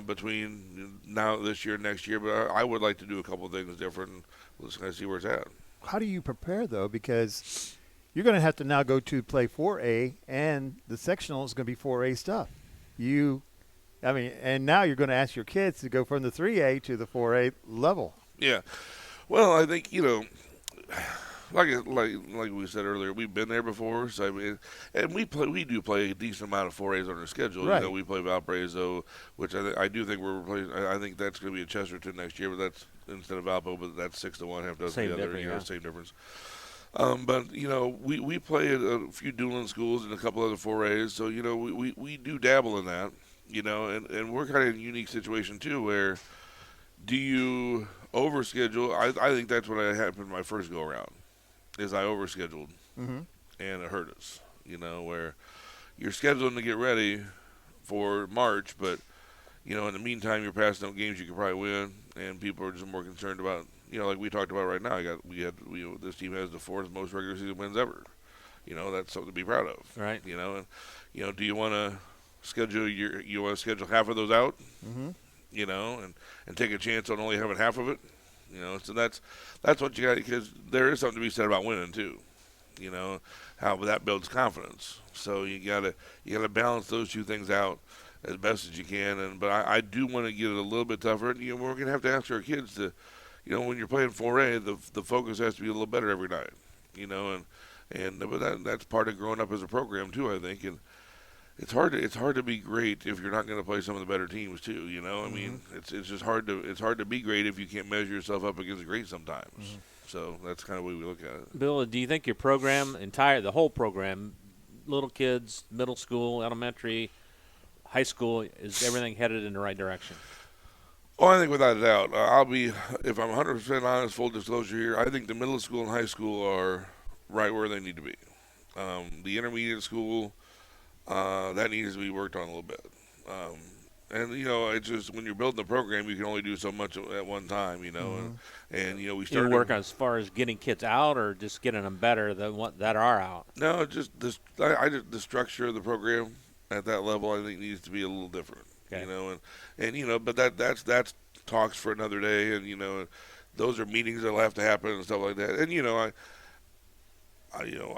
between this year and next year. But I would like to do a couple of things different. And we'll just kind of see where it's at. How do you prepare though? Because you're going to have to now go to play 4A, and the sectional is going to be 4A stuff. And now you're going to ask your kids to go from the 3A to the 4A level. Yeah. Well, I think like we said earlier, we've been there before. So and we do play a decent amount of 4As on our schedule. Right. We play Valparaiso, which I do think we're replacing. I think that's going to be a Chesterton next year, but that's instead of Valpo, but that's 6-1, half dozen the other. Same difference. But we play at a few dueling schools and a couple other 4As, so we do dabble in that. And we're kind of in a unique situation too, where do you overschedule? I think that's what happened my first go around. Is I overscheduled, and it hurt us. Where you're scheduling to get ready for March, but in the meantime you're passing up games you could probably win, and people are just more concerned about like we talked about right now. This team has the 4th most regular season wins ever. That's something to be proud of. Right. And do you want to schedule half of those out? And take a chance on only having half of it. So that's what you got, because there is something to be said about winning too. How that builds confidence. So you gotta balance those two things out as best as you can. But I do want to get it a little bit tougher. And, we're gonna have to ask our kids to, when you're playing 4A, the focus has to be a little better every night. But that's part of growing up as a program too, I think. And it's hard to be great if you're not going to play some of the better teams too. I mean, it's just hard to be great if you can't measure yourself up against great sometimes. So that's kind of the way we look at it. Bill, do you think your program, the whole program, little kids, middle school, elementary, high school, is everything headed in the right direction? Oh, I think without a doubt. If I'm 100% honest, full disclosure here, I think the middle school and high school are right where they need to be. The intermediate school. That needs to be worked on a little bit. It's just when you're building the program, you can only do so much at one time, and we started. You work as far as getting kids out, or just getting them better than what that are out? No, just the structure of the program at that level, I think, needs to be a little different. Okay. But that's talks for another day, and those are meetings that'll have to happen and stuff like that. And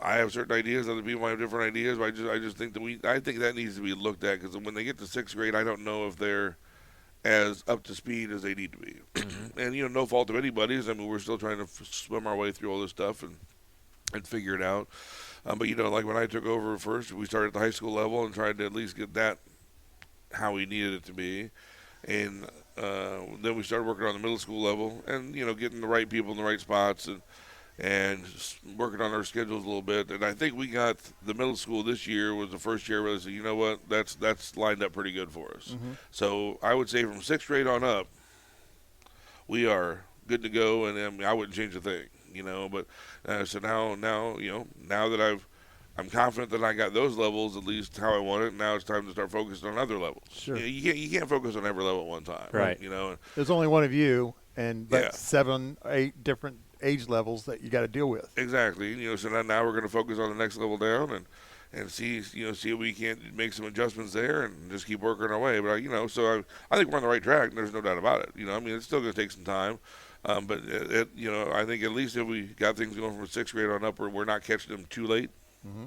I have certain ideas. Other people might have different ideas. But I just think I think that needs to be looked at, because when they get to 6th grade, I don't know if they're as up to speed as they need to be. And no fault of anybody's. I mean, we're still trying to swim our way through all this stuff and figure it out. But like when I took over first, we started at the high school level and tried to at least get that how we needed it to be, and then we started working on the middle school level, and getting the right people in the right spots, and working on our schedules a little bit. And I think we got the middle school this year was the first year where I said, you know what, that's lined up pretty good for us. So I would say from 6th grade on up, we are good to go, and I wouldn't change a thing, But so now that I'm confident that I got those levels at least how I want it. Now it's time to start focusing on other levels. Sure. You can't focus on every level at one time. Right. There's only one of you, but Yeah. 7, 8 different age levels that you got to deal with. Exactly. So now we're going to focus on the next level down and see if we can't make some adjustments there and just keep working our way. But so I think we're on the right track. And there's no doubt about it. It's still going to take some time. But I think at least if we got things going from 6th grade on up, we're not catching them too late.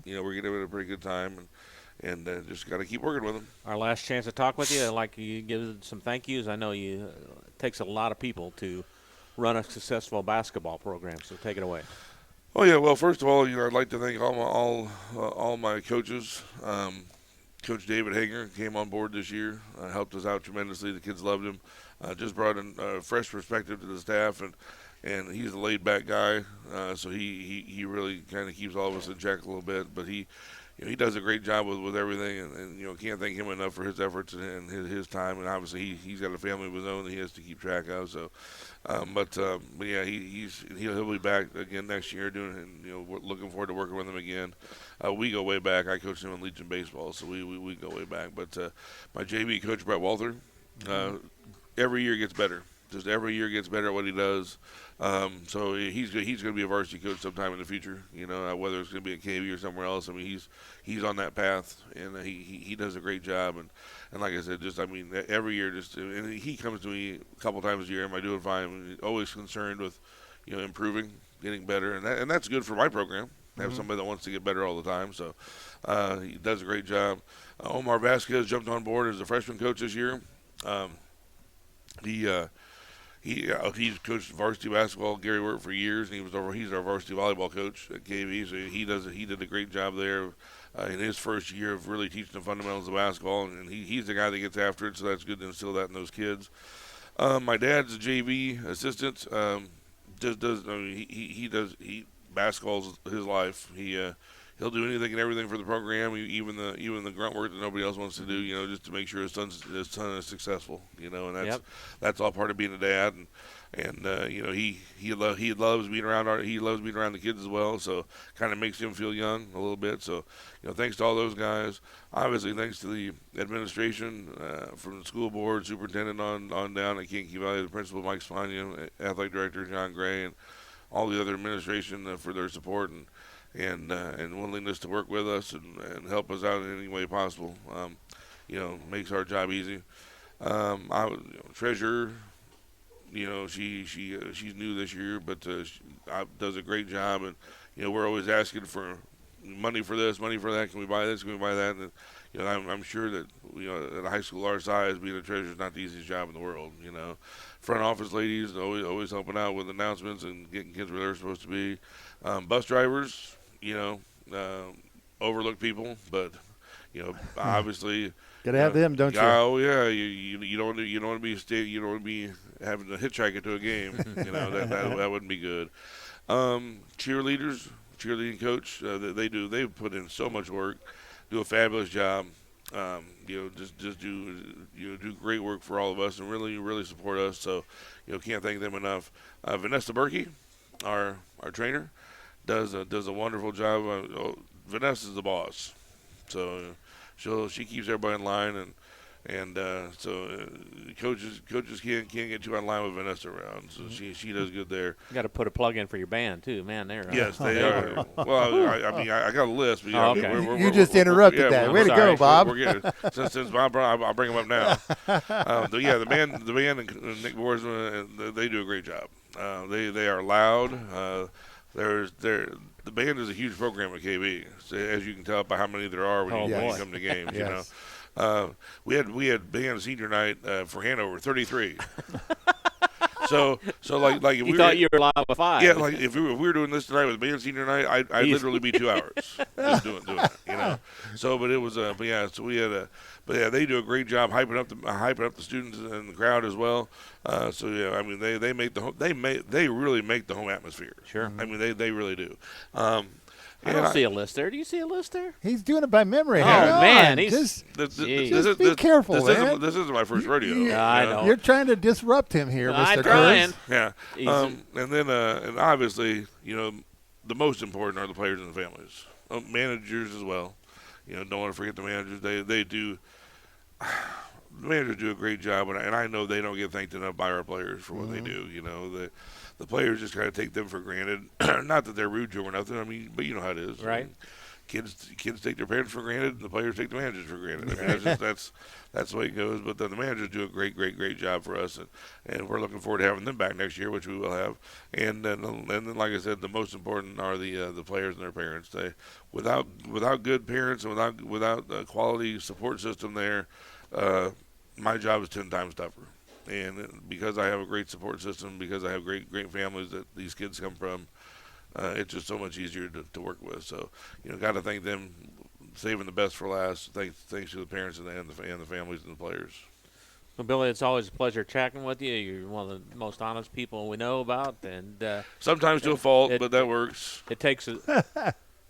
We're getting it at a pretty good time, and just got to keep working with them. Our last chance to talk with you. I'd like you to give some thank yous. I know it takes a lot of people to run a successful basketball program. So take it away. Oh yeah, well, first of all, I'd like to thank all my coaches. Coach David Hanger came on board this year, helped us out tremendously. The kids loved him. Just brought in a fresh perspective to the staff, and he's a laid-back guy, so he really kind of keeps all of us in check a little bit. But he does a great job with everything, and can't thank him enough for his efforts and his time. And obviously, he's got a family of his own that he has to keep track of. So, but yeah, he'll be back again next year doing, and we're looking forward to working with him again. We go way back. I coached him in Legion baseball, so we go way back. But my JV coach Brett Walther, every year gets better. Just every year gets better at what he does. So he's going to be a varsity coach sometime in the future. Whether it's going to be at KV or somewhere else. I mean, he's on that path, and he does a great job. And like I said, every year, and he comes to me a couple times a year. Am I doing fine? Always concerned with, improving, getting better, and that's good for my program. Have somebody that wants to get better all the time. So he does a great job. Omar Vasquez jumped on board as a freshman coach this year. He's coached varsity basketball at Gary Wirt for years, and he's our varsity volleyball coach at KV. So he did a great job there in his first year of really teaching the fundamentals of basketball, and he's the guy that gets after it. So that's good to instill that in those kids. My dad's a JV assistant. He basketball's his life. He'll do anything and everything for the program, even the grunt work that nobody else wants to do, just to make sure his son is successful, and that's all part of being a dad, and he loves being around the kids as well, so kind of makes him feel young a little bit. So thanks to all those guys, obviously thanks to the administration, from the school board, superintendent on down at Kankakee Valley, the principal Mike Spagna, athletic director John Gray, and all the other administration for their support and willingness to work with us and help us out in any way possible. Makes our job easy. Treasurer, she's new this year, but does a great job, and we're always asking for money for this, money for that. Can we buy this? Can we buy that? And I'm sure that at a high school our size, being a treasurer is not the easiest job in the world. Front office ladies always helping out with announcements and getting kids where they're supposed to be. Bus drivers, overlook people, but obviously gotta have them, don't you? Oh yeah, you don't want to be having to hitchhike to a game. That wouldn't be good. Cheerleading coach, they put in so much work, do a fabulous job. Just do great work for all of us and really support us. So can't thank them enough. Vanessa Berkey, our trainer, does a wonderful job. Vanessa's the boss, so she keeps everybody in line, and coaches can't get too out of line with Vanessa around. So she does good there. You got to put a plug in for your band too, man. Yes, they are. Well, I got a list. But okay. You just interrupted that. Way to go, Bob. We're getting, since Bob, I'll bring them up now. The band and Nick Borsman, they do a great job. They are loud. The band is a huge program at KB, so as you can tell by how many there are when you come to games. Yes. We had band senior night for Hanover, 33. So like if you thought you were live with 5. Yeah, like if we were doing this tonight with band senior night, I'd literally be 2 hours just doing it. So, but it was so we had they do a great job hyping up the students and the crowd as well. They really make the home atmosphere. Sure. I mean they really do. I don't see a list there. Do you see a list there? He's doing it by memory. Oh, man. Just be careful, man. This isn't my first rodeo. I know. You're trying to disrupt him here, Mr. I'm trying. Yeah. And then and obviously, the most important are the players and the families. Managers as well. Don't want to forget the managers. They do. The managers do a great job, and I know they don't get thanked enough by our players for what they do. The players just kind of take them for granted. Not that they're rude to them or nothing. I mean, but you know how it is. Right. Kids take their parents for granted, and the players take the managers for granted. I mean, that's the way it goes. But then the managers do a great job for us, and we're looking forward to having them back next year, which we will have. And then like I said, the most important are the players and their parents. Without good parents and without a quality support system there, my job is 10 times tougher. And because I have a great support system, because I have great families that these kids come from, it's just so much easier to work with. So, got to thank them, saving the best for last. Thanks to the parents and the families and the players. Well, Billy, it's always a pleasure chatting with you. You're one of the most honest people we know about, and sometimes to a fault, but that works. It takes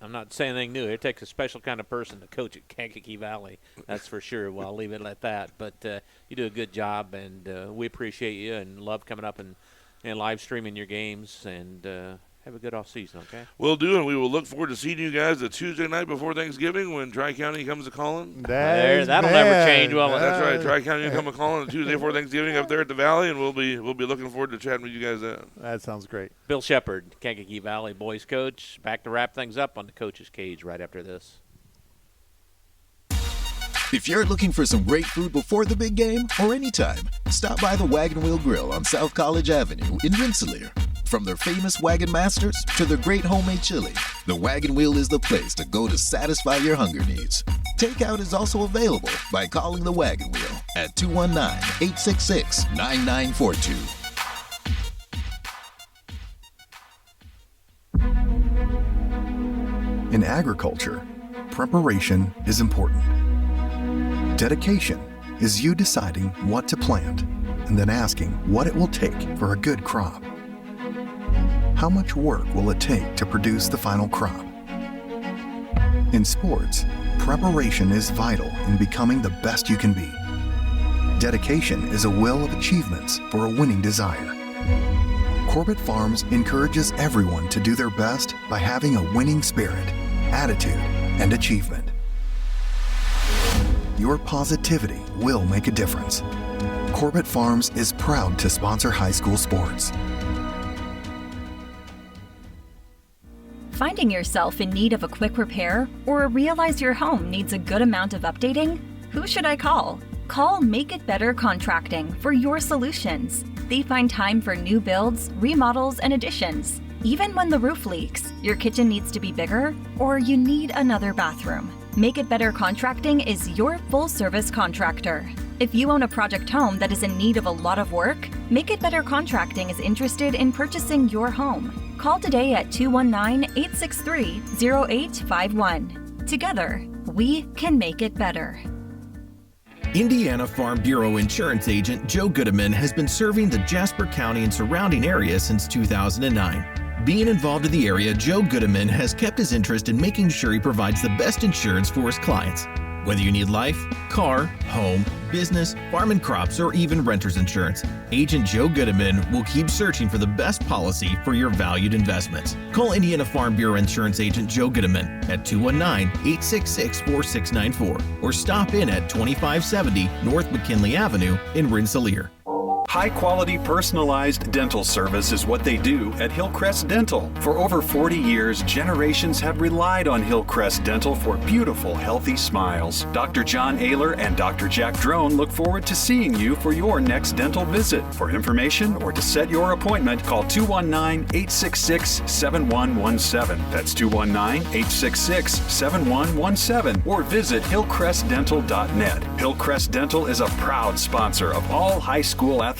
I'm not saying anything new. It takes a special kind of person to coach at Kage Valley. That's for sure. Well, I'll leave it at that. But you do a good job, and we appreciate you and love coming up and live streaming your games. And have a good off season, okay? We'll do, and we will look forward to seeing you guys the Tuesday night before Thanksgiving when Tri-County comes a calling. That'll never change. Well, that's right. Tri-County will come a calling on Tuesday before Thanksgiving up there at the Valley, and we'll be looking forward to chatting with you guys then. That sounds great. Bill Shepard, Kage Valley boys coach, back to wrap things up on the Coach's Cage right after this. If you're looking for some great food before the big game or anytime, stop by the Wagon Wheel Grill on South College Avenue in Rensselaer. From their famous Wagon Masters to their great homemade chili, the Wagon Wheel is the place to go to satisfy your hunger needs. Takeout is also available by calling the Wagon Wheel at 219-866-9942. In agriculture, preparation is important. Dedication is you deciding what to plant and then asking what it will take for a good crop. How much work will it take to produce the final crop? In sports, preparation is vital in becoming the best you can be. Dedication is a will of achievements for a winning desire. Corbett Farms encourages everyone to do their best by having a winning spirit, attitude, and achievement. Your positivity will make a difference. Corbett Farms is proud to sponsor high school sports. Finding yourself in need of a quick repair or realize your home needs a good amount of updating? Who should I call? Call Make It Better Contracting for your solutions. They find time for new builds, remodels, and additions. Even when the roof leaks, your kitchen needs to be bigger, or you need another bathroom. Make It Better Contracting is your full-service contractor. If you own a project home that is in need of a lot of work, Make It Better Contracting is interested in purchasing your home. Call today at 219-863-0851. Together, we can make it better. Indiana Farm Bureau insurance agent Joe Goodman has been serving the Jasper County and surrounding area since 2009. Being involved in the area, Joe Goodman has kept his interest in making sure he provides the best insurance for his clients. Whether you need life, car, home, business, farm and crops, or even renter's insurance, Agent Joe Goodman will keep searching for the best policy for your valued investments. Call Indiana Farm Bureau Insurance Agent Joe Goodman at 219-866-4694 or stop in at 2570 North McKinley Avenue in Rensselaer. High-quality personalized dental service is what they do at Hillcrest Dental. For over 40 years, generations have relied on Hillcrest Dental for beautiful, healthy smiles. Dr. John Ayler and Dr. Jack Drone look forward to seeing you for your next dental visit. For information or to set your appointment, call 219-866-7117. That's 219-866-7117. Or visit hillcrestdental.net. Hillcrest Dental is a proud sponsor of all high school athletics.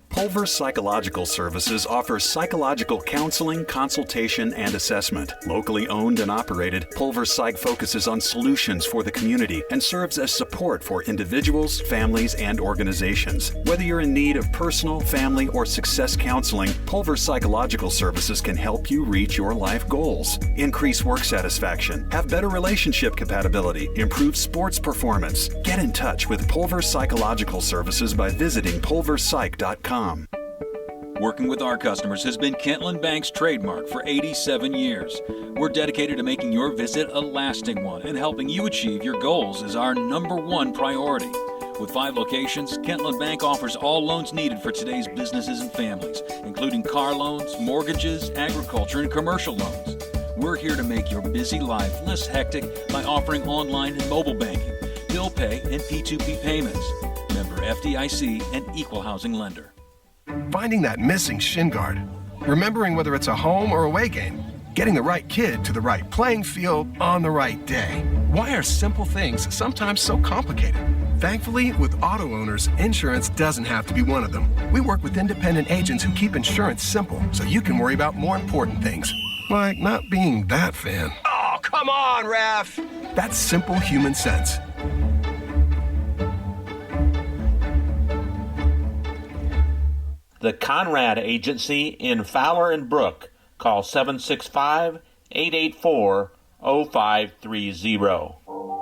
Pulver Psychological Services offers psychological counseling, consultation, and assessment. Locally owned and operated, Pulver Psych focuses on solutions for the community and serves as support for individuals, families, and organizations. Whether you're in need of personal, family, or success counseling, Pulver Psychological Services can help you reach your life goals. Increase work satisfaction, have better relationship compatibility, improve sports performance. Get in touch with Pulver Psychological Services by visiting pulverpsych.com. Working with our customers has been Kentland Bank's trademark for 87 years. We're dedicated to making your visit a lasting one, and helping you achieve your goals is our #1 priority. With 5 locations, Kentland Bank offers all loans needed for today's businesses and families, including car loans, mortgages, agriculture, and commercial loans. We're here to make your busy life less hectic by offering online and mobile banking, bill pay, and P2P payments. Member FDIC and equal housing lender. Finding that missing shin guard. Remembering whether it's a home or away game. Getting the right kid to the right playing field on the right day. Why are simple things sometimes so complicated? Thankfully, with auto owners, insurance doesn't have to be one of them. We work with independent agents who keep insurance simple so you can worry about more important things, like not being that fan. Oh, come on, Ref! That's simple human sense. The Conrad Agency in Fowler and Brook. Call 765-884-0530.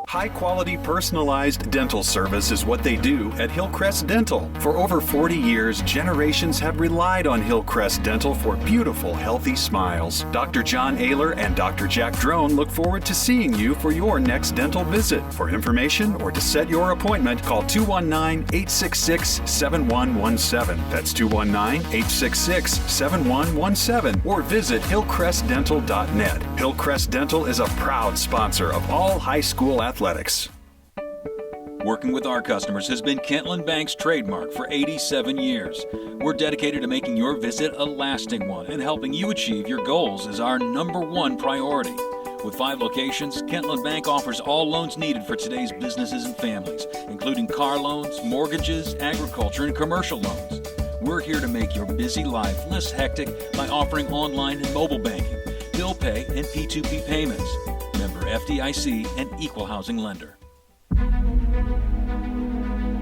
High-quality personalized dental service is what they do at Hillcrest Dental. For over 40 years, generations have relied on Hillcrest Dental for beautiful, healthy smiles. Dr. John Ayler and Dr. Jack Drone look forward to seeing you for your next dental visit. For information or to set your appointment, call 219-866-7117. That's 219-866-7117. Or visit hillcrestdental.net. Hillcrest Dental is a proud sponsor of all high school athletics. Working with our customers has been Kentland Bank's trademark for 87 years. We're dedicated to making your visit a lasting one, and helping you achieve your goals is our #1 priority. With 5 locations, Kentland Bank offers all loans needed for today's businesses and families, including car loans, mortgages, agriculture, and commercial loans. We're here to make your busy life less hectic by offering online and mobile banking, bill pay, and P2P payments. Member FDIC and equal housing lender.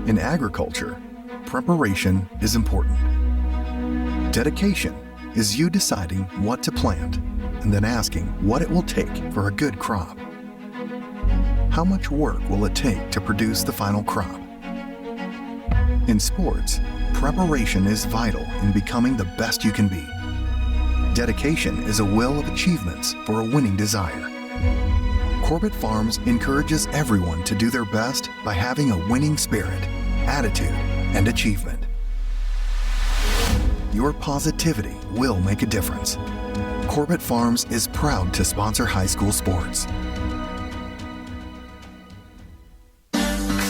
In agriculture, preparation is important. Dedication is you deciding what to plant and then asking what it will take for a good crop. How much work will it take to produce the final crop? In sports, preparation is vital in becoming the best you can be. Dedication is a will of achievements for a winning desire. Corbett Farms encourages everyone to do their best by having a winning spirit, attitude, and achievement. Your positivity will make a difference. Corbett Farms is proud to sponsor high school sports.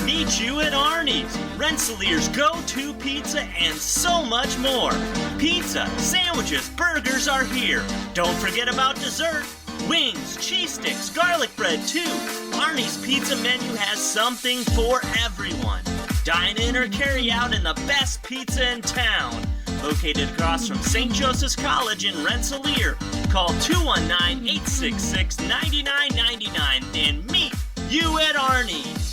Meet you at Arnie's, Rensselaer's go-to pizza, and so much more. Pizza, sandwiches, burgers are here. Don't forget about dessert. Wings, cheese sticks, garlic bread too. Arnie's pizza menu has something for everyone. Dine in or carry out in the best pizza in town. Located across from St. Joseph's College in Rensselaer. Call 219-866-9999 and meet you at Arnie's.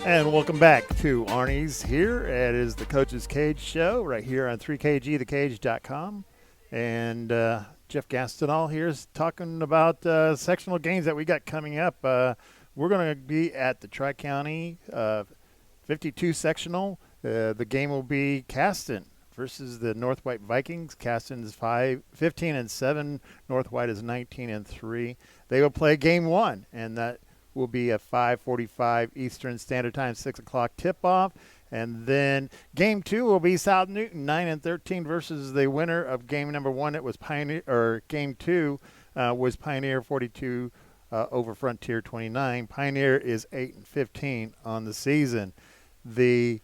And welcome back to Arnie's here. It is the Coach's Cage Show right here on 3kgthecage.com. And Jeff Gastineau here is talking about sectional games that we got coming up. We're going to be at the Tri-County 52 sectional. The game will be Caston versus the North White Vikings. Caston is 15-7. North White is 19-3. They will play game 1, and that will be a 5:45 Eastern Standard Time, 6 o'clock tip-off. And then game 2 will be South Newton, 9-13 versus the winner of game number 1. It was Pioneer, or game 2 was Pioneer 42 over Frontier 29. Pioneer is 8-15 on the season. The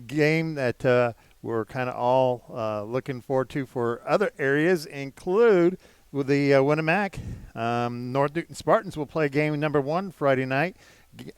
game that we're kind of all looking forward to for other areas include with the Winnemac. North Newton Spartans will play game number 1 Friday night,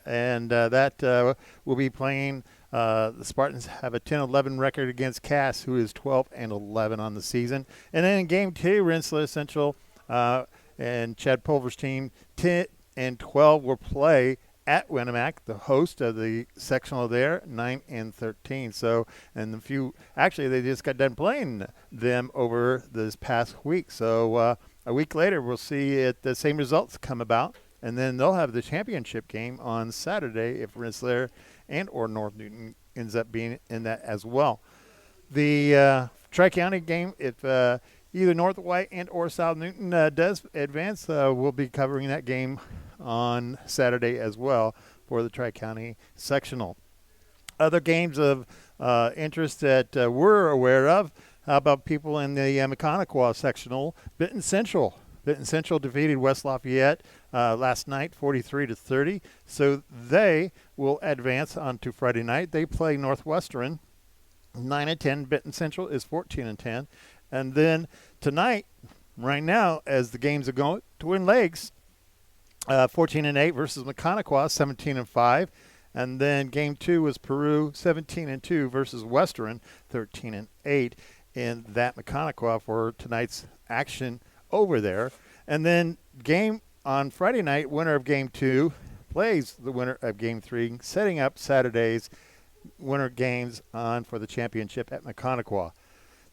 and that will be playing. The Spartans have a 10-11 record against Cass, who is 12-11 on the season. And then in game 2, Rensselaer Central and Chad Pulver's team 10-12 will play at Winnemac, the host of the sectional there, 9-13. So, and they just got done playing them over this past week. So a week later, we'll see the same results come about, and then they'll have the championship game on Saturday if Rensselaer and or North Newton ends up being in that as well. The Tri-County game, if either North White and or South Newton does advance, we'll be covering that game on Saturday as well for the Tri-County sectional. Other games of interest that we're aware of, how about people in the Mechanical sectional? Benton Central defeated West Lafayette last night, 43-30. So they will advance on to Friday night. They play Northwestern, 9-10. Benton Central is 14-10. And then tonight, right now, as the games are going, Twin Lakes, 14-8 versus Mechaniqua, 17-5. And then game 2 was Peru, 17-2 versus Western, 13-8 in that Mechaniqua for tonight's action over there. And then game on Friday night, winner of game 2 plays the winner of game 3, setting up Saturday's winter games on for the championship at Mechaniqua.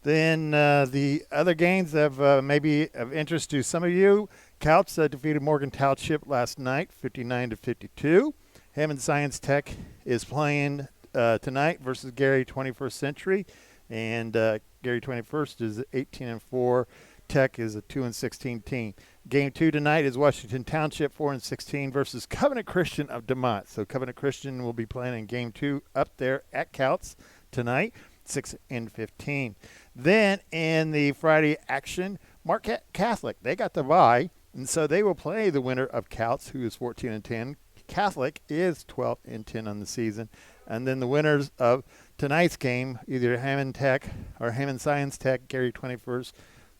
Then the other games of maybe of interest to some of you. Couch defeated Morgan Township last night, 59-52. Hammond Science Tech is playing tonight versus Gary 21st Century, and Gary 21st is 18-4. Tech is a 2-16 team. Game 2 tonight is Washington Township 4-16 versus Covenant Christian of DeMont. So Covenant Christian will be playing in game 2 up there at Couts tonight, 6-15. Then in the Friday action, Marquette Catholic, they got the bye, and so they will play the winner of Couts, who is 14-10. Catholic is 12-10 on the season. And then the winners of tonight's game, either Hammond Tech or Hammond Science Tech, Gary 21st,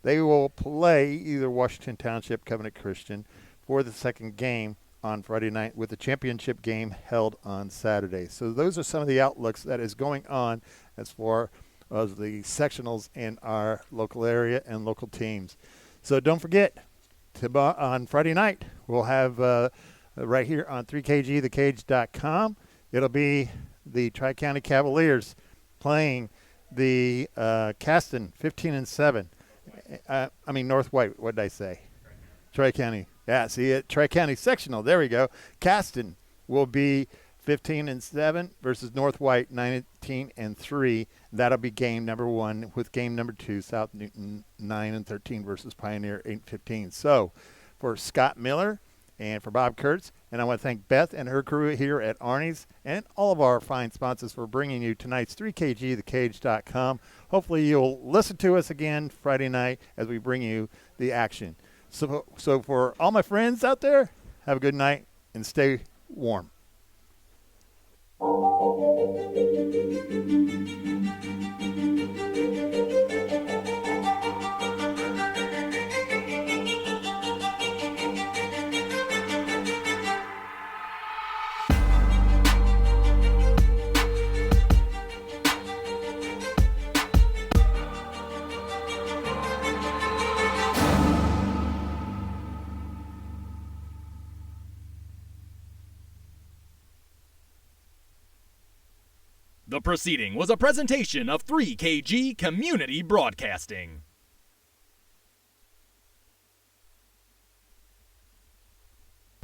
they will play either Washington Township, Covenant Christian for the second game on Friday night, with the championship game held on Saturday. So those are some of the outlooks that is going on as far as the sectionals in our local area and local teams. So don't forget, on Friday night, we'll have right here on 3kgthecage.com, it'll be the Tri-County Cavaliers playing the Caston 15-7. North White, what did I say? Tri-County. Yeah, see it. Tri-County sectional. There we go. Caston will be 15-7 versus North White 19-3. That'll be game number 1, with game number 2, South Newton 9-13 versus Pioneer 8-15. So for Scott Miller and for Bob Kurtz, and I want to thank Beth and her crew here at Arnie's and all of our fine sponsors for bringing you tonight's 3kgthecage.com. Hopefully you'll listen to us again Friday night as we bring you the action. So for all my friends out there, have a good night and stay warm. The proceeding was a presentation of 3KG Community Broadcasting.